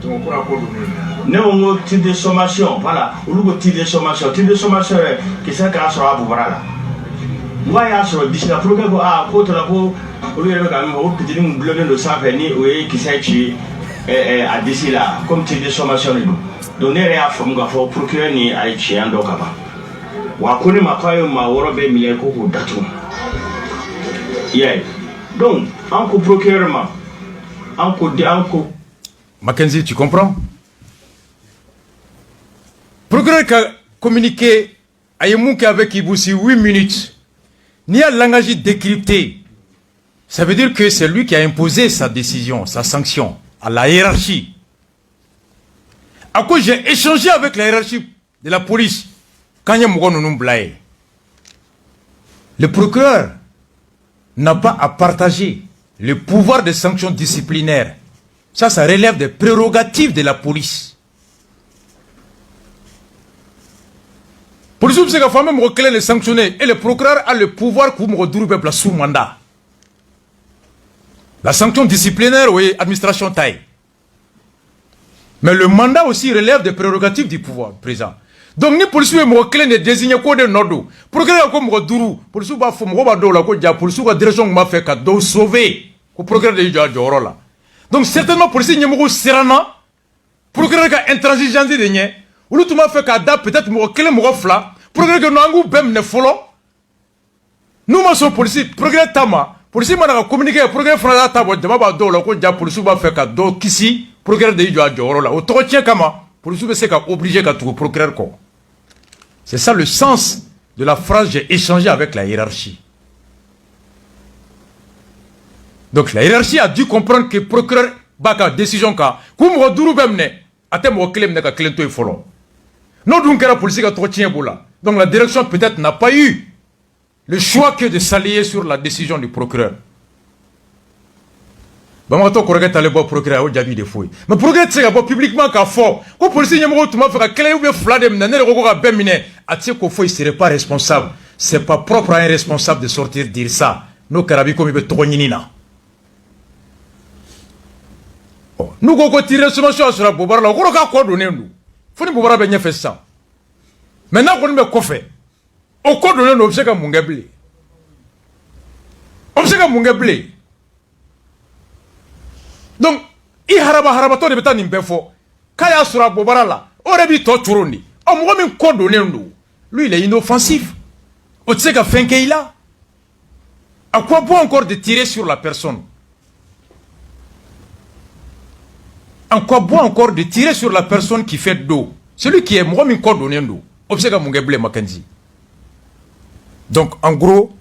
Nous avons titre de sommation, voilà. Nous avons titre de sommation qui s'est créé sur le Boubarala. Moi, il y a sur le Disney, procureur à côté de la peau, au lieu de petit bleu de sang venu, qui s'est tué. À d'ici là, comme tu dis, sommation de nous. Donner à fond, il faut procurer ni à Chien d'Okaba. Ou à connaître ma caille, ma robe et mille coups d'atout. Donc, en coup procurement, en coup. Mackenzie, tu comprends? Procureur qui a communiqué à Yemouke avec Iboussi 8 minutes, ni à langage décrypté. Ça veut dire que c'est lui qui a imposé sa décision, sa sanction. À la hiérarchie. À quoi j'ai échangé avec la hiérarchie de la police quand il y a mon blaye. Le procureur n'a pas à partager le pouvoir de sanctions disciplinaires. Ça relève des prérogatives de la police. Police, c'est que même recueillir les sanctionner et le procureur a le pouvoir pour me redouber sous mandat. La sanction disciplinaire, oui, administration taille. Mais le mandat aussi relève des prérogatives du pouvoir présent. Donc, ni policiers me reclaimer de désigner quoi de nodo. Procureur comme Roduru, policiers va faire mon bado la quoi dia policiers va direction m'a fait cadeau sauver. Au procureur de Joro là. Donc, certainement policiers n'y m'ont serana. Procureur qui a intransigeance de n'y. Ou l'autre m'a fait cadeau peut-être me reclaimer mon fla. Procureur que nous bem ne follow. Nous sommes policiers. Procureur Tama. Policier m'a communiqué, procureur Frada Tabo, de Baba Dola, ko dia policier va faire cadeau qu'ici, procureur de Joro là. Au tient kama, policier va se obligé qu'à tout procureur quoi. C'est ça le sens de la phrase j'ai échangé avec la hiérarchie. Donc la hiérarchie a dû comprendre que procureur baka décision ka, comme Roduru bemne, atem o klem ne ka klento e follow. Non donc la policier ka trop tient boula. Donc la direction peut-être n'a pas eu le choix que de s'allier sur la décision du procureur. Bamato correct aller voir procureur au jabi de fouille. Mais procureur c'est pas publiquement qu'a fort. Ko policier nyamo tout ma faire clé ou bien flade mnane le ko ben mine. Atie ko fouille serait pas responsable. C'est pas propre à un responsable de sortir dire ça. No karabi comme be tronina. Nous avons tiré sommation sur la Bobara, on a quoi donné nous. Faut que Bobara ait fait ça. Maintenant, on a quoi fait. On a donné nous, on sait que mon gablé. On sait que mon gablé. Donc, il haraba to de beta nimbe fo. Kaya sur la Bobara là, on aurait dit toi tourner. On m'a même quoi donné nous. Lui, il est inoffensif. On sait qu'à fin qu'il a. À quoi bon encore de tirer sur la personne? En quoi bon encore de tirer sur la personne qui fait d'eau? Celui qui est moi, min coordonné d'eau. Observe mon gablé Mackenzie. Donc, en gros,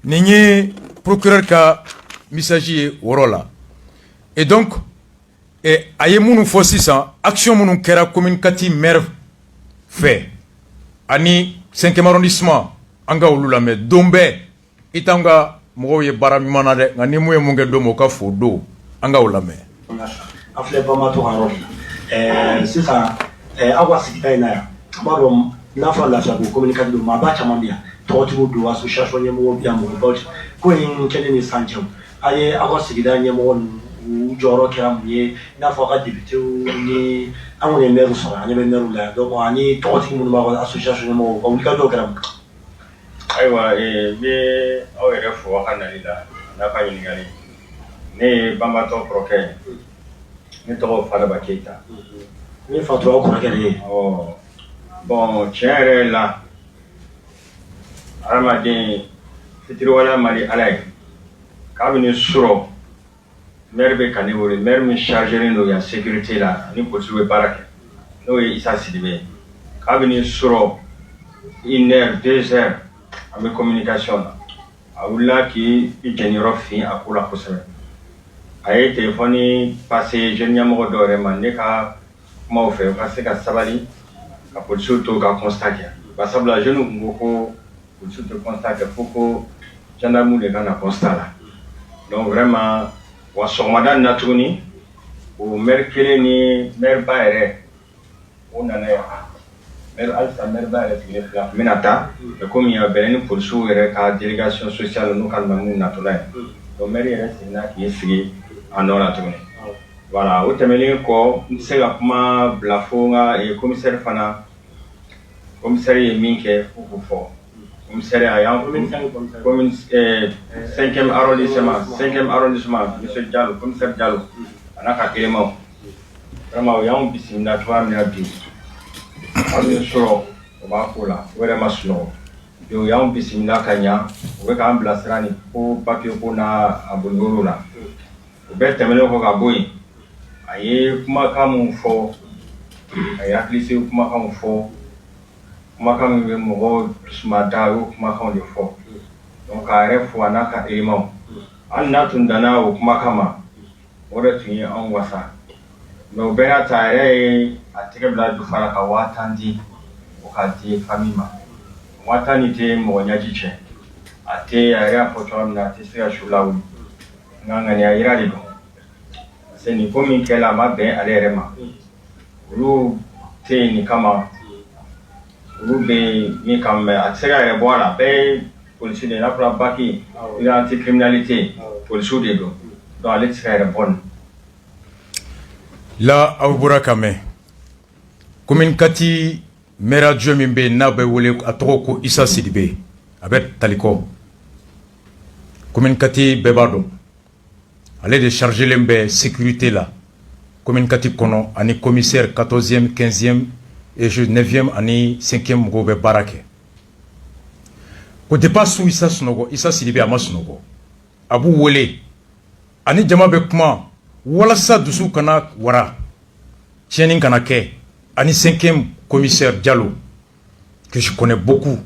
n'est procureur ka messager worola. Et donc, aye mounou fossi ça, action mounou kera communicative maire fait. Ani 5e arrondissement, anga ulula me dombe, itanga mwoye baramimana de, ngani mouye munge domo ka fodo, anga ulame. Afle bama to haron sisa awa sikita ina maro na fa la sabu communication do maba chamambia to do association nyemo bia mo about ko in kene ni sanjam aye awa sikita nyemo joro kera mye na fa ka député ni amone meru sora nyeme meru la do ko ani to ti mo ma association nyemo ko ka do kera aywa be awere fo kana lila na fa ni ngali ne bama to proket ne tɔgɔ Fadaba Keita. Ni fatura o kɔrɔkɛ de ye. Bon tiɲɛ yɛrɛ la adamaden fitiriwaleya man di Ala ye kabini sɔrɔ maire bɛ ka ne wele maire min chargeren don yan sécurité la ni polisiw bɛ baara kɛ n'o ye Isa Sidibe kabini sɔrɔ 1 heure 2 heures an bɛ communication na a wulila k'i jɛniyɔrɔ fin a ko la kosɛbɛ. A ye téléphone passé jeune ɲɛmɔgɔ dɔ yɛrɛ ma ne ka kumaw fɛ u ka se ka sabali ka polisiw to ka constat kɛ barisabula jeune kun ko ko polisiw tɛ constat kɛ fo ko gendarme de ka na constat la donc vraiment wa sɔgɔmada nin na tuguni o maire kelen ni maire ba yɛrɛ o nana yan maire halisa maire ba yɛrɛ sigilen filɛ n bɛna taa mais komi a bɛnna ni polisiw yɛrɛ ka délégation sociale n'u ka namu natɔla ye donc maire yɛrɛ seginna k'i sigi a nɔ la tuguni voilà o tɛmɛnen kɔ n tɛ se ka kuma bila fo n ka commissaire fana commissaire ye min kɛ fo k'o fɔ commissaire a y'an commune 5e arrondissement monsieur Diallo commissaire Diallo a n'a ka élément vraiment o y'anw bisimila cogoya min na bi aw ye sɔrɔ o b'a ko la o yɛrɛ ma sunɔgɔ bi o y'anw bisimila ka ɲa o bɛ k'an bilasira ni ko papier ko n'a a boliyɔrɔ la. O bɛɛ tɛmɛnen kɔ ka bɔ yen a ye kumakan mun fɔ a ye hakili se kumakan mun fɔ kumakan min bɛ mɔgɔw dusuma da a y'o kumakanw de fɔ donc a yɛrɛ fo a n'a ka éléments hali n'a tun danna o kumakan ma o de tun ye anw wasa mais o bɛɛ n'a ta a yɛrɛ ye a tɛgɛ bila dufa la ka 5000 di o k'a di famille ma 5000 nin tɛ mɔgɔ ɲɛji cɛ a tɛ a yɛrɛ y'a fɔ cogoya min na a tɛ se ka su lawuli. Ngangania yira de don parce que ni ko min kɛla a ma bɛn ale yɛrɛ ma olu tɛ yen nin kama olu bɛ min kan mɛ a tɛ se ka yɛrɛ bɔ a la bɛɛ ye polisiw de ye n'a fɔra baki anti criminalité polisiw de don donc ale tɛ se ka yɛrɛ bɔ nin. La aw bɔra ka mɛn commune 4 maire adjoint min bɛ yen n'a bɛ wele a tɔgɔ ko Isa Sidibe a bɛ Talikɔ commune 4 bɛɛ b'a dɔn. Ale de charger l'embé sécurité là commune kati kono ani commissaire 14e 15e et 9e ani 5e mɔgɔw bɛ baara kɛ ko depuis su Isa sunɔgɔ Isa Sidibe a ma sunɔgɔ a b'u wele ani jama bɛ kuma walasa dusu kana wara tiɲɛni kana kɛ ani 5e commissaire Diallo que je connais beaucoup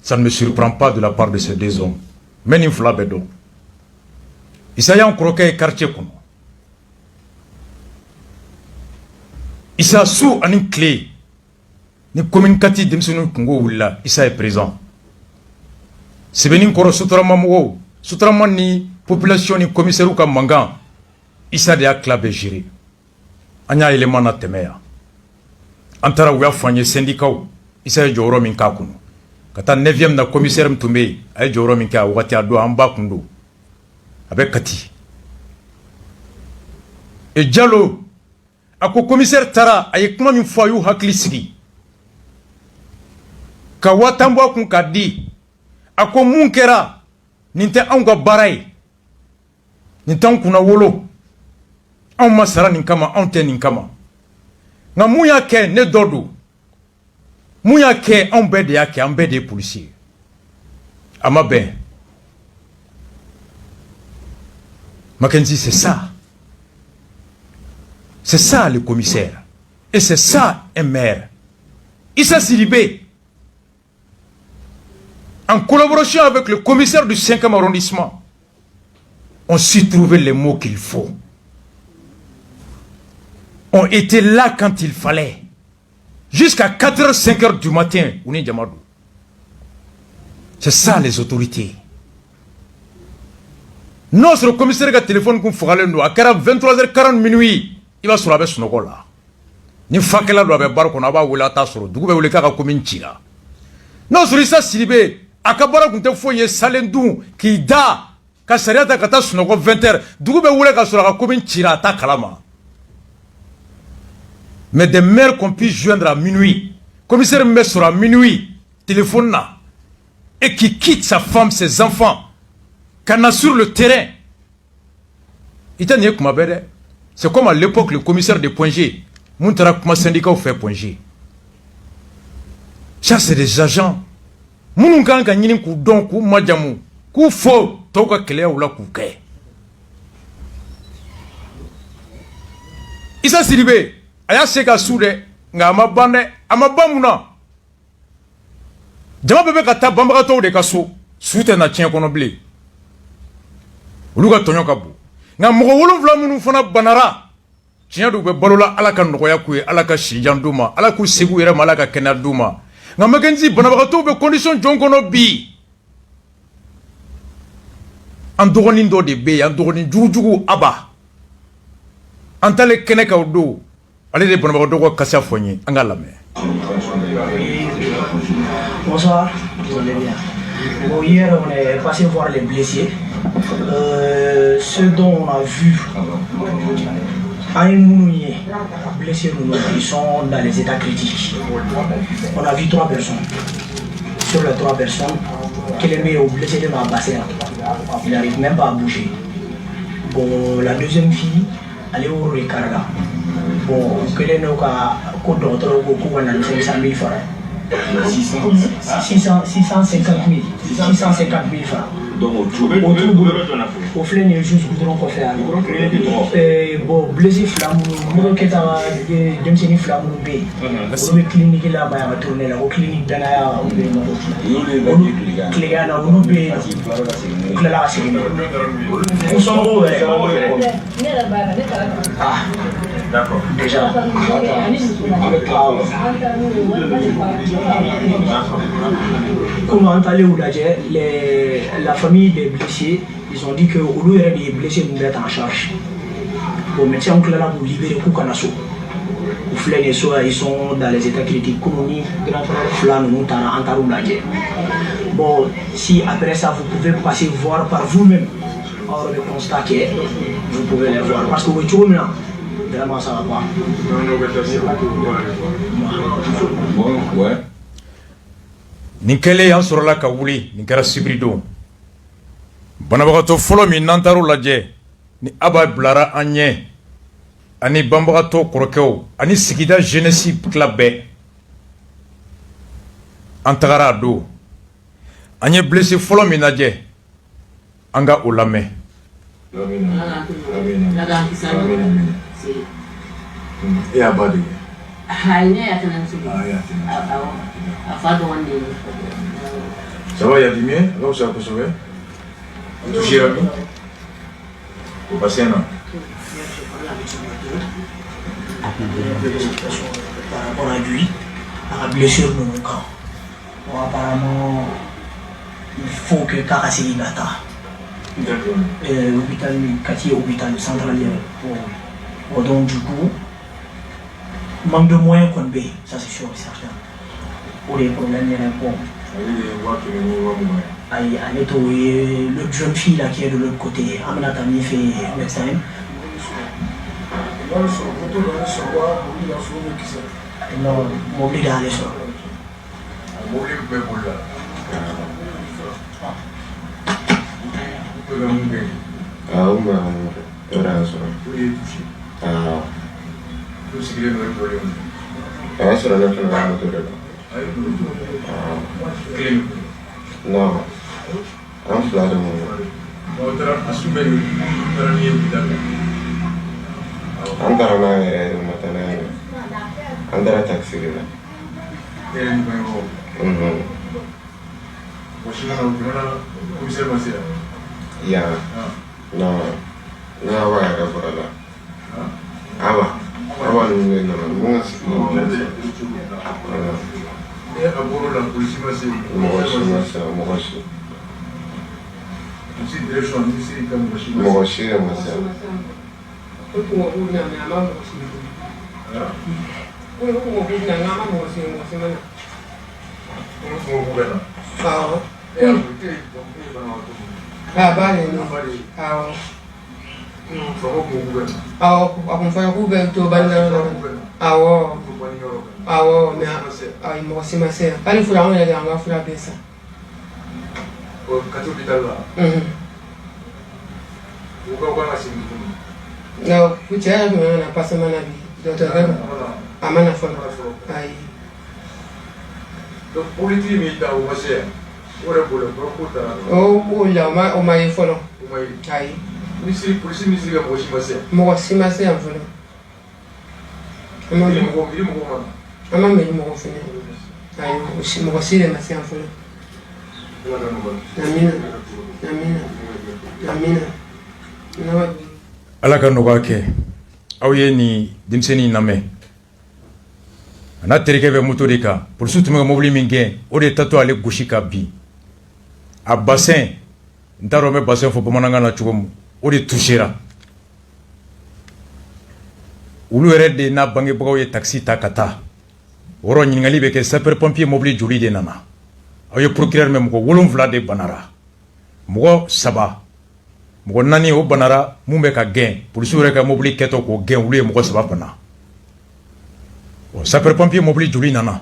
ça ne me surprend pas de la part de ces deux hommes mais nin fila bɛ dɔn Isa y'an kɔrɔkɛ ye quartier kɔnɔ Isa su ani tile ni commune 4 denmisɛnninw kungo wulila Isa est présent sɛbɛnni kɔrɔ sotarama mɔgɔw sotarama ni population ni commissaire ka mankan Isa de y'a tila bɛɛ gérer an y'a élément na tɛmɛ yan an taara u y'a fɔ an ye syndicat Isa ye jɔyɔrɔ min k'a kɔnɔ ka taa 9e na commissaire min tun bɛ yen a ye jɔyɔrɔ min kɛ a wagati a don an ba kun don a bɛ Kati Et Diallo, a ko commissaire Tara, a ye kuma min fɔ a y'u hakili sigi. Ka 1000 bɔ a kun k'a di. A ko mun kɛra, nin tɛ anw ka baara ye. Nin t'anw kunna wolo. Anw ma sara nin kama, anw tɛ nin kama. Nka mun y'a kɛ ne dɔ don. Mun y'a kɛ anw bɛɛ de y'a kɛ, an bɛɛ de ye policier. A ma bɛn. Mackenzie, c'est ça. C'est ça le commissaire. Et c'est ça un maire. Issa Sidibé, en collaboration avec le commissaire du 5e arrondissement, ont su trouver les mots qu'il faut. On était là quand il fallait. Jusqu'à 4h, 5h du matin, on est Djamadou. C'est ça les autorités. Notre commissaire a téléphone qu'on fera le nous à 23h40 minuit. Il va sur la baisse de là. Ni fakela doit avoir bar qu'on a ou la tasse sur Dougou ou le cas comme Chira. Non, sur ça, Silibé, à Kabara qu'on te foye Salendou, qui da, Kassariata Kata sur 20h, Dougou ou le cas sur la commune Chira, ta kalama. Mais des maires qu'on puisse joindre à minuit, commissaire met sur à minuit, téléphone là, et qui quitte sa femme, ses enfants, qu'on a sur le terrain. Il t'a dit que ma belle. C'est comme à l'époque le commissaire de Point G. Montera comment syndicat fait Point G. Ça c'est des agents. Moun kan ka nyini ku don ku majamu ku fo to ka kele ou la ku ke. Issa Sidibé aya seka soude nga mabande amabamuna. Jama bebe ka ta bamba to de kaso soute na tien kono blé. Uluga tonyo kabu. Nga mogo wolonfla munu fana banara tiɲɛ do be balola ala ka nɔgɔya ku ye ala ka sijan d'u ma ala k'u segu yɛrɛ ma ala ka kɛnɛya d'u ma nka Mackenzie banabagatɔw be condition jɔn kɔnɔ bi an dɔgɔnin dɔ de be yen an dɔgɔnin jugujugu aba an tale kɛnɛ kan o don ale de banabagatɔ ka kasiya fɔ n ye an ka lamɛn. Bonsoir, désolé bien. Bon, hier on est passé voir les blessés. Ce dont on a vu, blessés, ils sont dans les états critiques. On a vu 3 personnes. Sur les 3 personnes, qui les met au blessé de ma bassin. Il n'arrive même pas à bouger. Bon, la deuxième fille, elle est au Ricarda. Bon, que les nous a code d'autre au 500 000 francs. 650 000 francs. Donc au flé il y a juste goudron qu'on fait bon blessé flamme nous qui ta demseni flamme nous bé on clinique là ba tourner là au clinique dana clinique na nous bé là c'est on s'en va ah d'accord déjà comment aller où là la famille des blessés, ils ont dit que au lieu des blessés nous mettre en charge. Bon, médecins ont là pour libérer Koukanaso. Ils sont dans les états critiques. Comme on dit, grand frère Flan, nous t'en entarons la guerre. Bon, si après ça vous pouvez passer voir par vous-même, on le constat que vous pouvez les voir. Parce que vous êtes là, vraiment ça va pas. Bon, ouais. Ninkele yan sorola ka wuli nin kɛra sibiri don banabagatɔ fɔlɔ min n'an taar'o lajɛ ni aba bilara an ɲɛ ani banbagatɔ kɔrɔkɛw ani sigida jeunesse tila bɛɛ an tagara a don an ye blessé fɔlɔ min lajɛ an ka o lamɛn. E y'a ba de ye. Ça va, il y a du mieux? Là où ça peut sauver? Toucher la vie? Vous passez un an? Par rapport à lui, à la blessure de mon camp. Bon, apparemment, il faut que Karassi Gata. L'hôpital Kati, hôpital central. Donc, du coup, manque de moyens qu'on paye, ça c'est sûr et certain. Pour les problèmes, il y a un bon. L'autre jeune fille là qui est de l'autre côté, Aminatami fait médecin. Non, mobile dans les soirs. No, I'm flat on Antara na matana antara taxi gila. Ya. No. No wa ya borala. Aba nungu na mungas. Mogoshi. Mogoshi masa. Akumfanya kube to bana awo na ai mo simase kali fula on ya nga fula besa o katubitala uga kwa simu no kuchaya na pasa mana bi docteur amana fona ai donc politique mi ta o mase ora bolo prokuta o la o mai fona o mai ai polisi ga mo simase en fona ama me mo fina ai mo sire mase en fona amina ala ka nɔgɔya kɛ aw ye ni denmisɛnnin lamɛn a n'a terikɛ bɛ moto de kan polisiw tun bɛ ka mobili min gɛn o de tatɔ ale gosi ka bin a bassin n t'a dɔn n bɛ bassin fɔ bamanankan na cogo min o de touchera olu yɛrɛ de n'a bangebagaw ye taxi ta ka taa o yɔrɔ ɲininkali bɛ kɛ sapeur pompier mobili joli de nana aw ye procureur mɛn mɔgɔ 7 de banara mɔgɔ 3 mɔgɔ 4 o banara mun bɛ ka gɛn polisiw yɛrɛ ka mobili kɛtɔ k'o gɛn olu ye mɔgɔ 3 bana o sapeur pompier mobili joli nana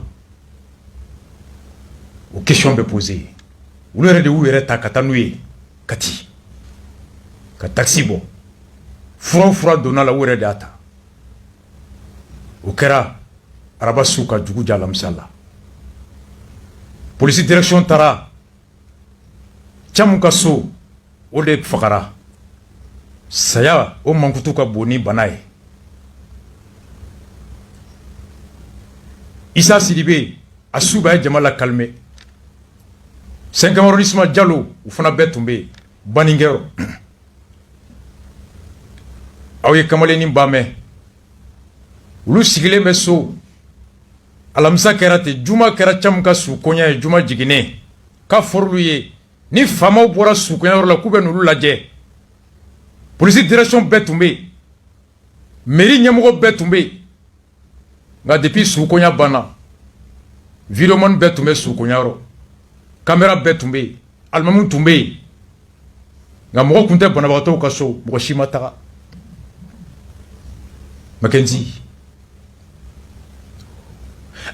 o question bɛ posé olu yɛrɛ de y'u yɛrɛ ta ka taa n'u ye Kati ka taxi bɔ fura donna la u yɛrɛ de y'a ta o kɛra araba su ka jugu ja alamisa la police direction taara camu ka so o de fagara saya o mankutu ka bon ni bana ye Issa Sidibe a su b'a ye jama la calmer 5e arrondissement Diallo u fana bɛɛ tun bɛ Baninkɛyɔrɔ aw ye kamalennin ba mɛn olu sigilen bɛ so alamisa kɛra ten juma kɛra camu ka su koɲa ye juma jiginnen k'a fɔr'olu ye ni faamaw bɔra su koɲayɔrɔ la k'u bɛ n'olu lajɛ police direction bɛɛ tun bɛ yen mairie ɲɛmɔgɔ bɛɛ tun bɛ yen nka depuis su koɲa banna videoman bɛɛ tun bɛ su koɲayɔrɔ caméra bɛɛ tun bɛ yen alimamu tun bɛ yen nka mɔgɔ tun tɛ banabagatɔw ka so mɔgɔ si ma taga Mackenzie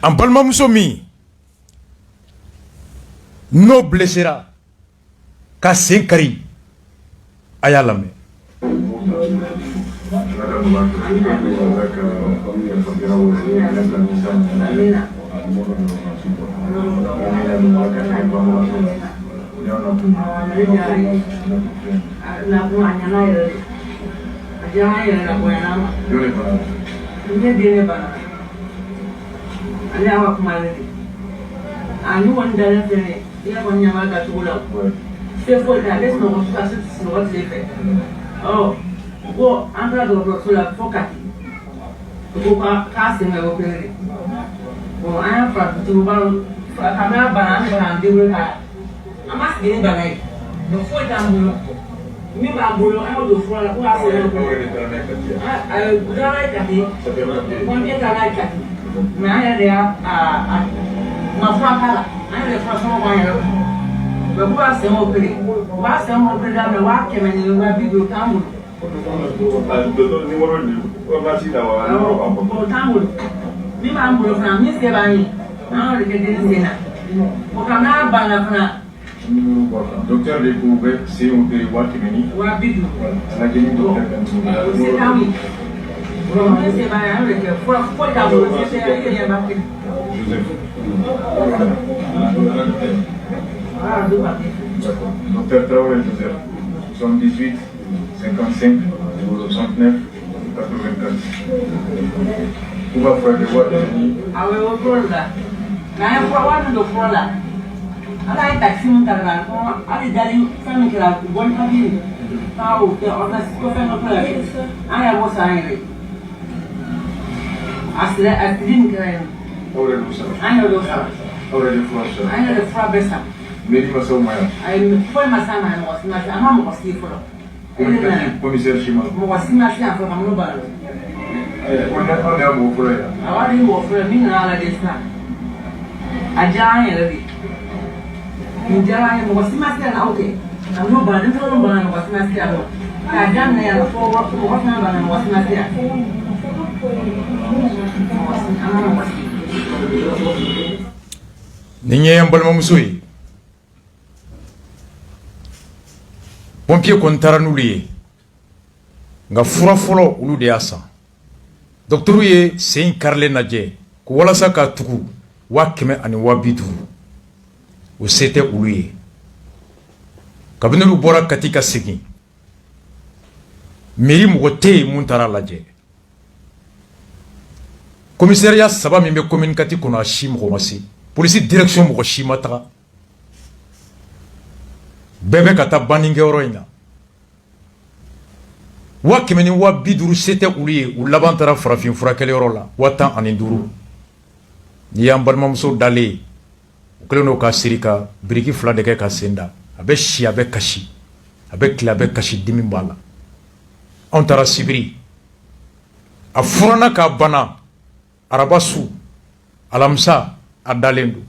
an balimamuso min n'o blessera ka sen kari a y'a lamɛn ale awa kuma le ani woni dalen fene ila ko nyama ga tula se fo da les no ko asse no wat le fe oh go andra do so la fokati ko ka se me o pere o aya fa tu ba ka ma ba na ba de we ka ama se ni ba nai do fo da mu mi ba bolo ayo do fo la ko asse no ko da ka ti ko ni ka la ka ti mais an yɛrɛ de ma fura k'a la an yɛrɛ fura sɔngɔ b'an yɛrɛ mɛ k'u b'a sɛgɛn opéré u b'a sɛgɛn opéré daminɛ 100,000 ni 250 t'an bolo Docteur de Koubé, c'est un peu Wakimeni. Wabidu. La Guinée docteur c'est là oui. C'est pas un avec faut d'abord c'est il y a pas Joseph. Ah, deux papiers. Docteur Traoré Joseph. 78 55 69 84. Où va faire des Wakimeni? Ah ouais, au front là. Là, il faut avoir le front là. Ala taxi mun tarana ko ali dali fami kala bon tabi taw te ona ko fa no kala aya mo sa ayre asra adin kala Aure do sa. aya do sa Aure de France. aya de fra besa Meri Massa Maya. ay foi masama no wasima ama mo kosti folo Commissaire Chima. mo wasima si afo kamuno balo On est à mon frère. awari wo folo min na ala de sa aja aya le Injara mo wasima si na okay amuno balo to mo balo wasima si alo ka jan na ya fo mo wasima balo wasima si Ninye yambalma musui pompier kontara nuliye nga fura folo ulu de asa docteur ye sein karle naje ko wala saka tuku wakeme ani wabidu o sete ulu ye kabinelu bora katika sigi meri mogote muntara laje commissariat saba min be communicatif kono a shi mogo masi police direction mogo shi mataga bebe kata baninge yoro ina wa kemeni wa biduru sete uliye u labantara farafin furakele yoro la watan ani duru ni yan balmamuso dale u kelen no ka sirika biriki fula de kɛ ka senda abe shi abe kashi abe kila abe kashi dimi bala on tara sibiri a furana ka bana arabasu alamsa a dalen do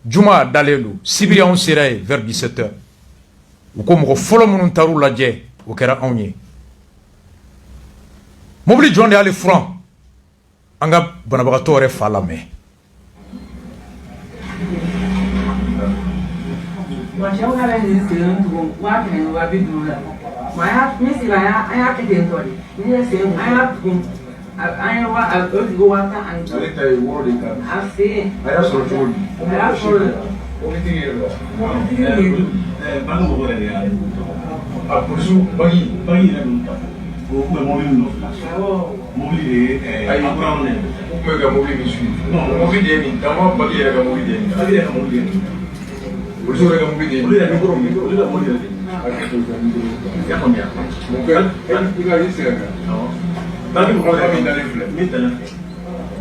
juma a dalen do sibiri anw sera ye vers 17h u ko mɔgɔ fɔlɔ minnu taru lajɛ o kɛra anw ye mobili jɔn de y'ale furan an ka banabagatɔ yɛrɛ fa lamɛn I wa a go wata and Ale ta ye woro de kan. I see. A y'a sɔrɔ cogo di? A y'a sɔrɔ. O bɛ tigi yɛrɛ la. Bagi mɔgɔ yɛrɛ y'a A polisu bagi. bagi yɛrɛ ninnu ta o tun bɛ mɔbili min nɔfɛ mɔbili de ye Ayi akuraw nɛ u tun bɛ ka mobili min suit. Mobili de ye nin dama bagi yɛrɛ ka mobili de ye nin. bagi yɛrɛ ka mɔbili de ye Polisu yɛrɛ ka mobili de ye nin. olu yɛrɛ mikoro olu ka mɔbili yɛrɛ de ye i y'a faamuya Mun kɛ? I ka i sɛgɛn kan. bagi mɔgɔ Bagi yɛrɛ min dalen filɛ. min tɛnɛ fɛ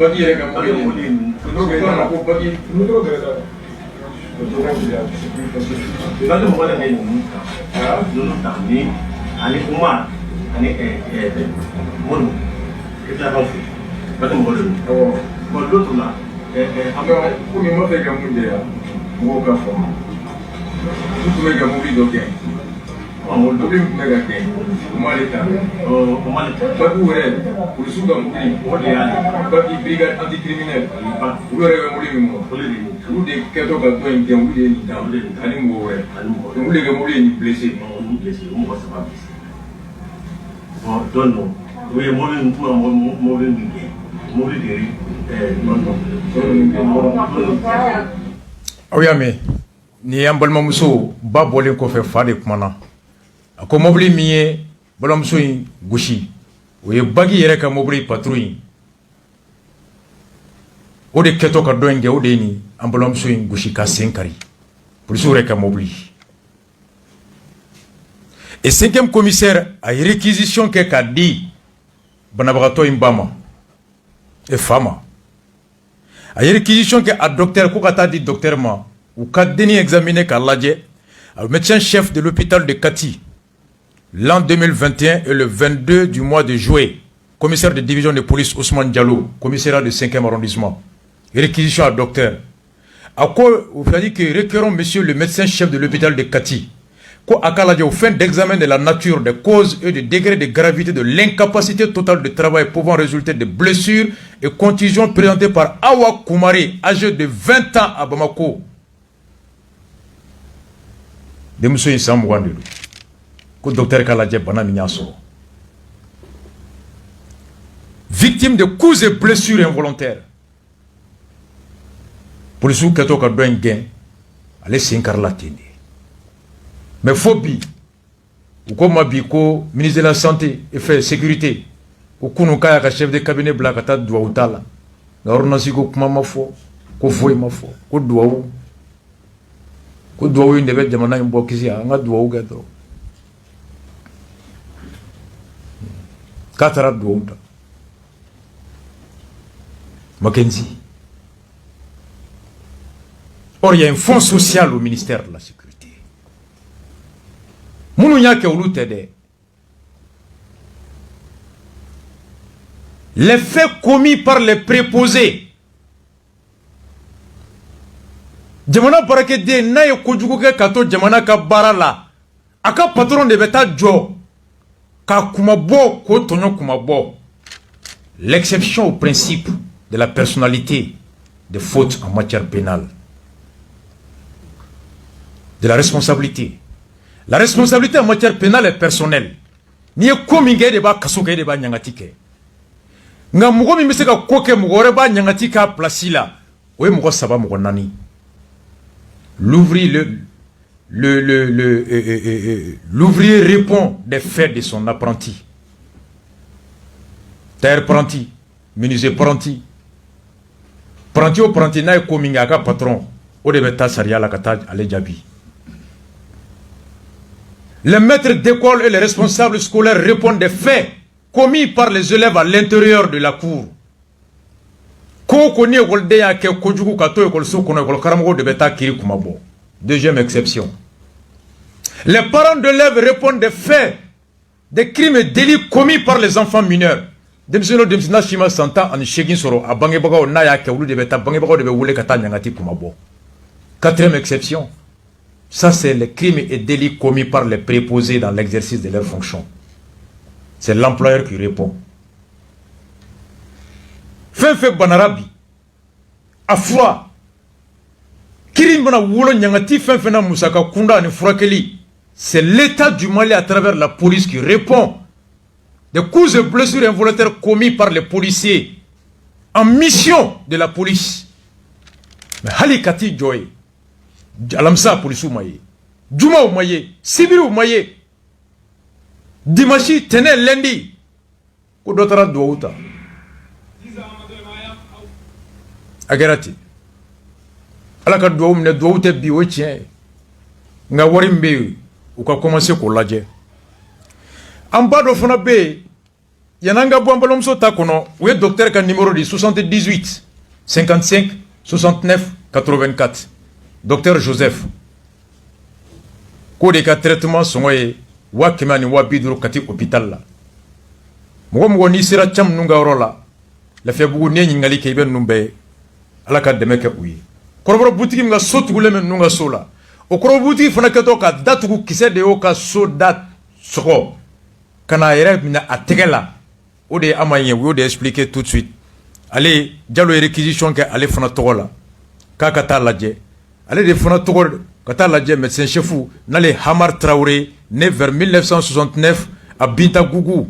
Bagi yɛrɛ ka bagi mobili de ye mɔbili nin. N'o bɛ fɔ a ma ko bagi. N'o bɛ da. bagi mɔgɔ yɛrɛ de ye ninnu ta ni ani kuma ani mɔnu i tila kan fɛ bagi mɔgɔ de don bon l'autre là An bɛ komi n b'a fɛ ka mun jɛ yan mɔgɔw ka faamu. U tun bɛ ka mobili dɔ gɛn. Mobili min tun bɛ ka gɛn u m'ale ta. o ma le ta Bagiw yɛrɛ polisiw ka mobili o de y'ale bagi brigade anticriminelle u yɛrɛ bɛ mobili min kɔnɔ. o de ye Olu de kɛtɔ ka dɔ in gɛn olu de ye nin dan ani mɔgɔ wɛrɛ. Olu de ka mobili ye nin blessé. olu blessé o mɔgɔ saba blessé bon donc o ye mobili min kuma mobili min kɛ mobili de ye aw y'a mɛn ni y'an balimamuso ba bɔlen kɔfɛ fa de kumana a ko mobili min ye balimamuso in gosi o ye bagi yɛrɛ ka mobili patron in o de kɛtɔ ka dɔ in kɛ o de ye nin an balimamuso in gosi ka sen kari polisiw yɛrɛ ka mobili et 5e commissaire a ye réquisition kɛ k'a di banabagatɔ in ba ma et fa ma a ye réquisition kɛ a docteur ko ka taa di docteur ma u ka denni examiner k'a lajɛ le médecin chef de l'hôpital de Kati l'an 2021 et le 22 du mois de juillet commissaire de division de police Ousmane Diallo commissariat de 5e arrondissement réquisition à docteur a ko o fɛ dire que requérons monsieur le médecin chef de l'hôpital de Kati au fin d'examen de la nature, des causes et des degrés de gravité de l'incapacité totale de travail pouvant résulter de blessures et contusions présentées par Awa Koumari, âgé de 20 ans à Bamako. De M. Issam Ouandelu, que Dr Kaladje Banamiyaso. Victime de coups et blessures involontaires. Pour les sous-kato qui ont un gain, allez s'incarlatiner. Mais phobie, ou comme Mabiko, ministre de la Santé et fait sécurité, ou Kounouka, chef de cabinet Blakata Douaoutala, Naronasiko Kumamafo, Kofoy Mafo, Kodouaou, Kodouaou, une des Jamana Mbokizia, un Douaou Gadro. Katara Douaouta. Mackenzie. Or, il y a un fonds social au ministère de la Sécurité. Les faits commis par les préposés. Jamana barake de na ye kojugu ke kato jamana ka barala. Aka patron de beta jo. Ka kumabo ko tonyo kumabo. L'exception au principe de la personnalité des fautes en matière pénale. De la responsabilité. La responsabilité en matière pénale est personnelle. Ni e komi nge de ba kasuke de ba nyangatike. Nga mugo mi miseka koke mugore ba nyangatika placila. Oye mugo saba mugo nani. L'ouvrier répond des faits de son apprenti. Tailleur apprenti, menuisier apprenti. Apprenti au apprenti na e komi nga ka patron. O de beta saria la kata ale jabi. Les maîtres d'école et les responsables scolaires répondent des faits commis par les élèves à l'intérieur de la cour. Deuxième exception. Les parents d'élèves répondent des faits, des crimes et délits commis par les enfants mineurs. Quatrième exception. Ça, c'est les crimes et délits commis par les préposés dans l'exercice de leurs fonctions. C'est l'employeur qui répond. Fin banarabi. Afra. Kirim wolo nyangati fin na musaka kunda ni furakeli. C'est l'État du Mali à travers la police qui répond. Des coups et blessures involontaires commis par les policiers en mission de la police. Mais Halikati Joy. Alamsa police maye, Juma maye, Sibiru maye, Dimashi tene lundi, ko dotara douta. Agarati. Alaka douum ne douta biwe tien. Nga warimbe ou ka commencer ko laje. Ambado fona be yananga bwambalomso takono, ou docteur ka numéro de 78 55 69 84. Docteur Joseph, ko de ka traitement songoye wa kemani wa biduru kati hôpital la. Mo ni sira cham nunga rola. La febu ne ngali ke ben numbe ala ka demeke uyi. Korobro boutique nga sotugule men nunga sola. O korobro boutique fana keto ka datugu kise de o ka so dat soko. Kana yere mina ategela. O de amaye wo de expliquer tout de suite. Allez, dialo réquisition ke ale fana togola. Ka kata laje. Allez, des fonds Kata la médecin chefou, n'allez Hamar Traoré, né vers 1969 à Binta Gougou.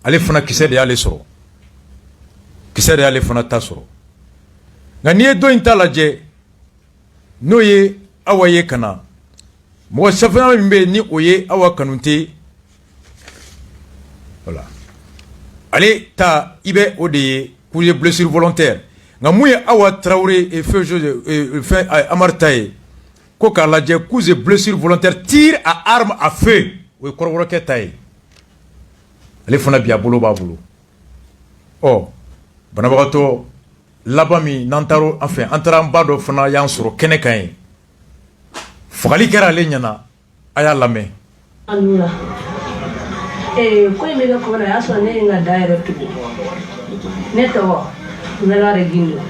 Allez, fona qui s'est allé soro. Qui s'est allé fona tasoro. Gagné do intaladje, noye awaye kana. Moi, ça fait un ni oye awakanunte. Voilà. Allez, ta ibe odeye, pour les blessures volontaires. Ngamouye awa Traoré et fait Amartaye. Koka la dje coups et blessures volontaires, tir à arme à feu. Oui, kororoke taye. Allez, fona bia bolo babolo. Oh, banabato labami nantaro enfin antarambado fona yansuro kenekaye. Fogali kera lenyana aya lame. Anula. Ko imega kona yaso ne nga direct. Neto. Nella regindo.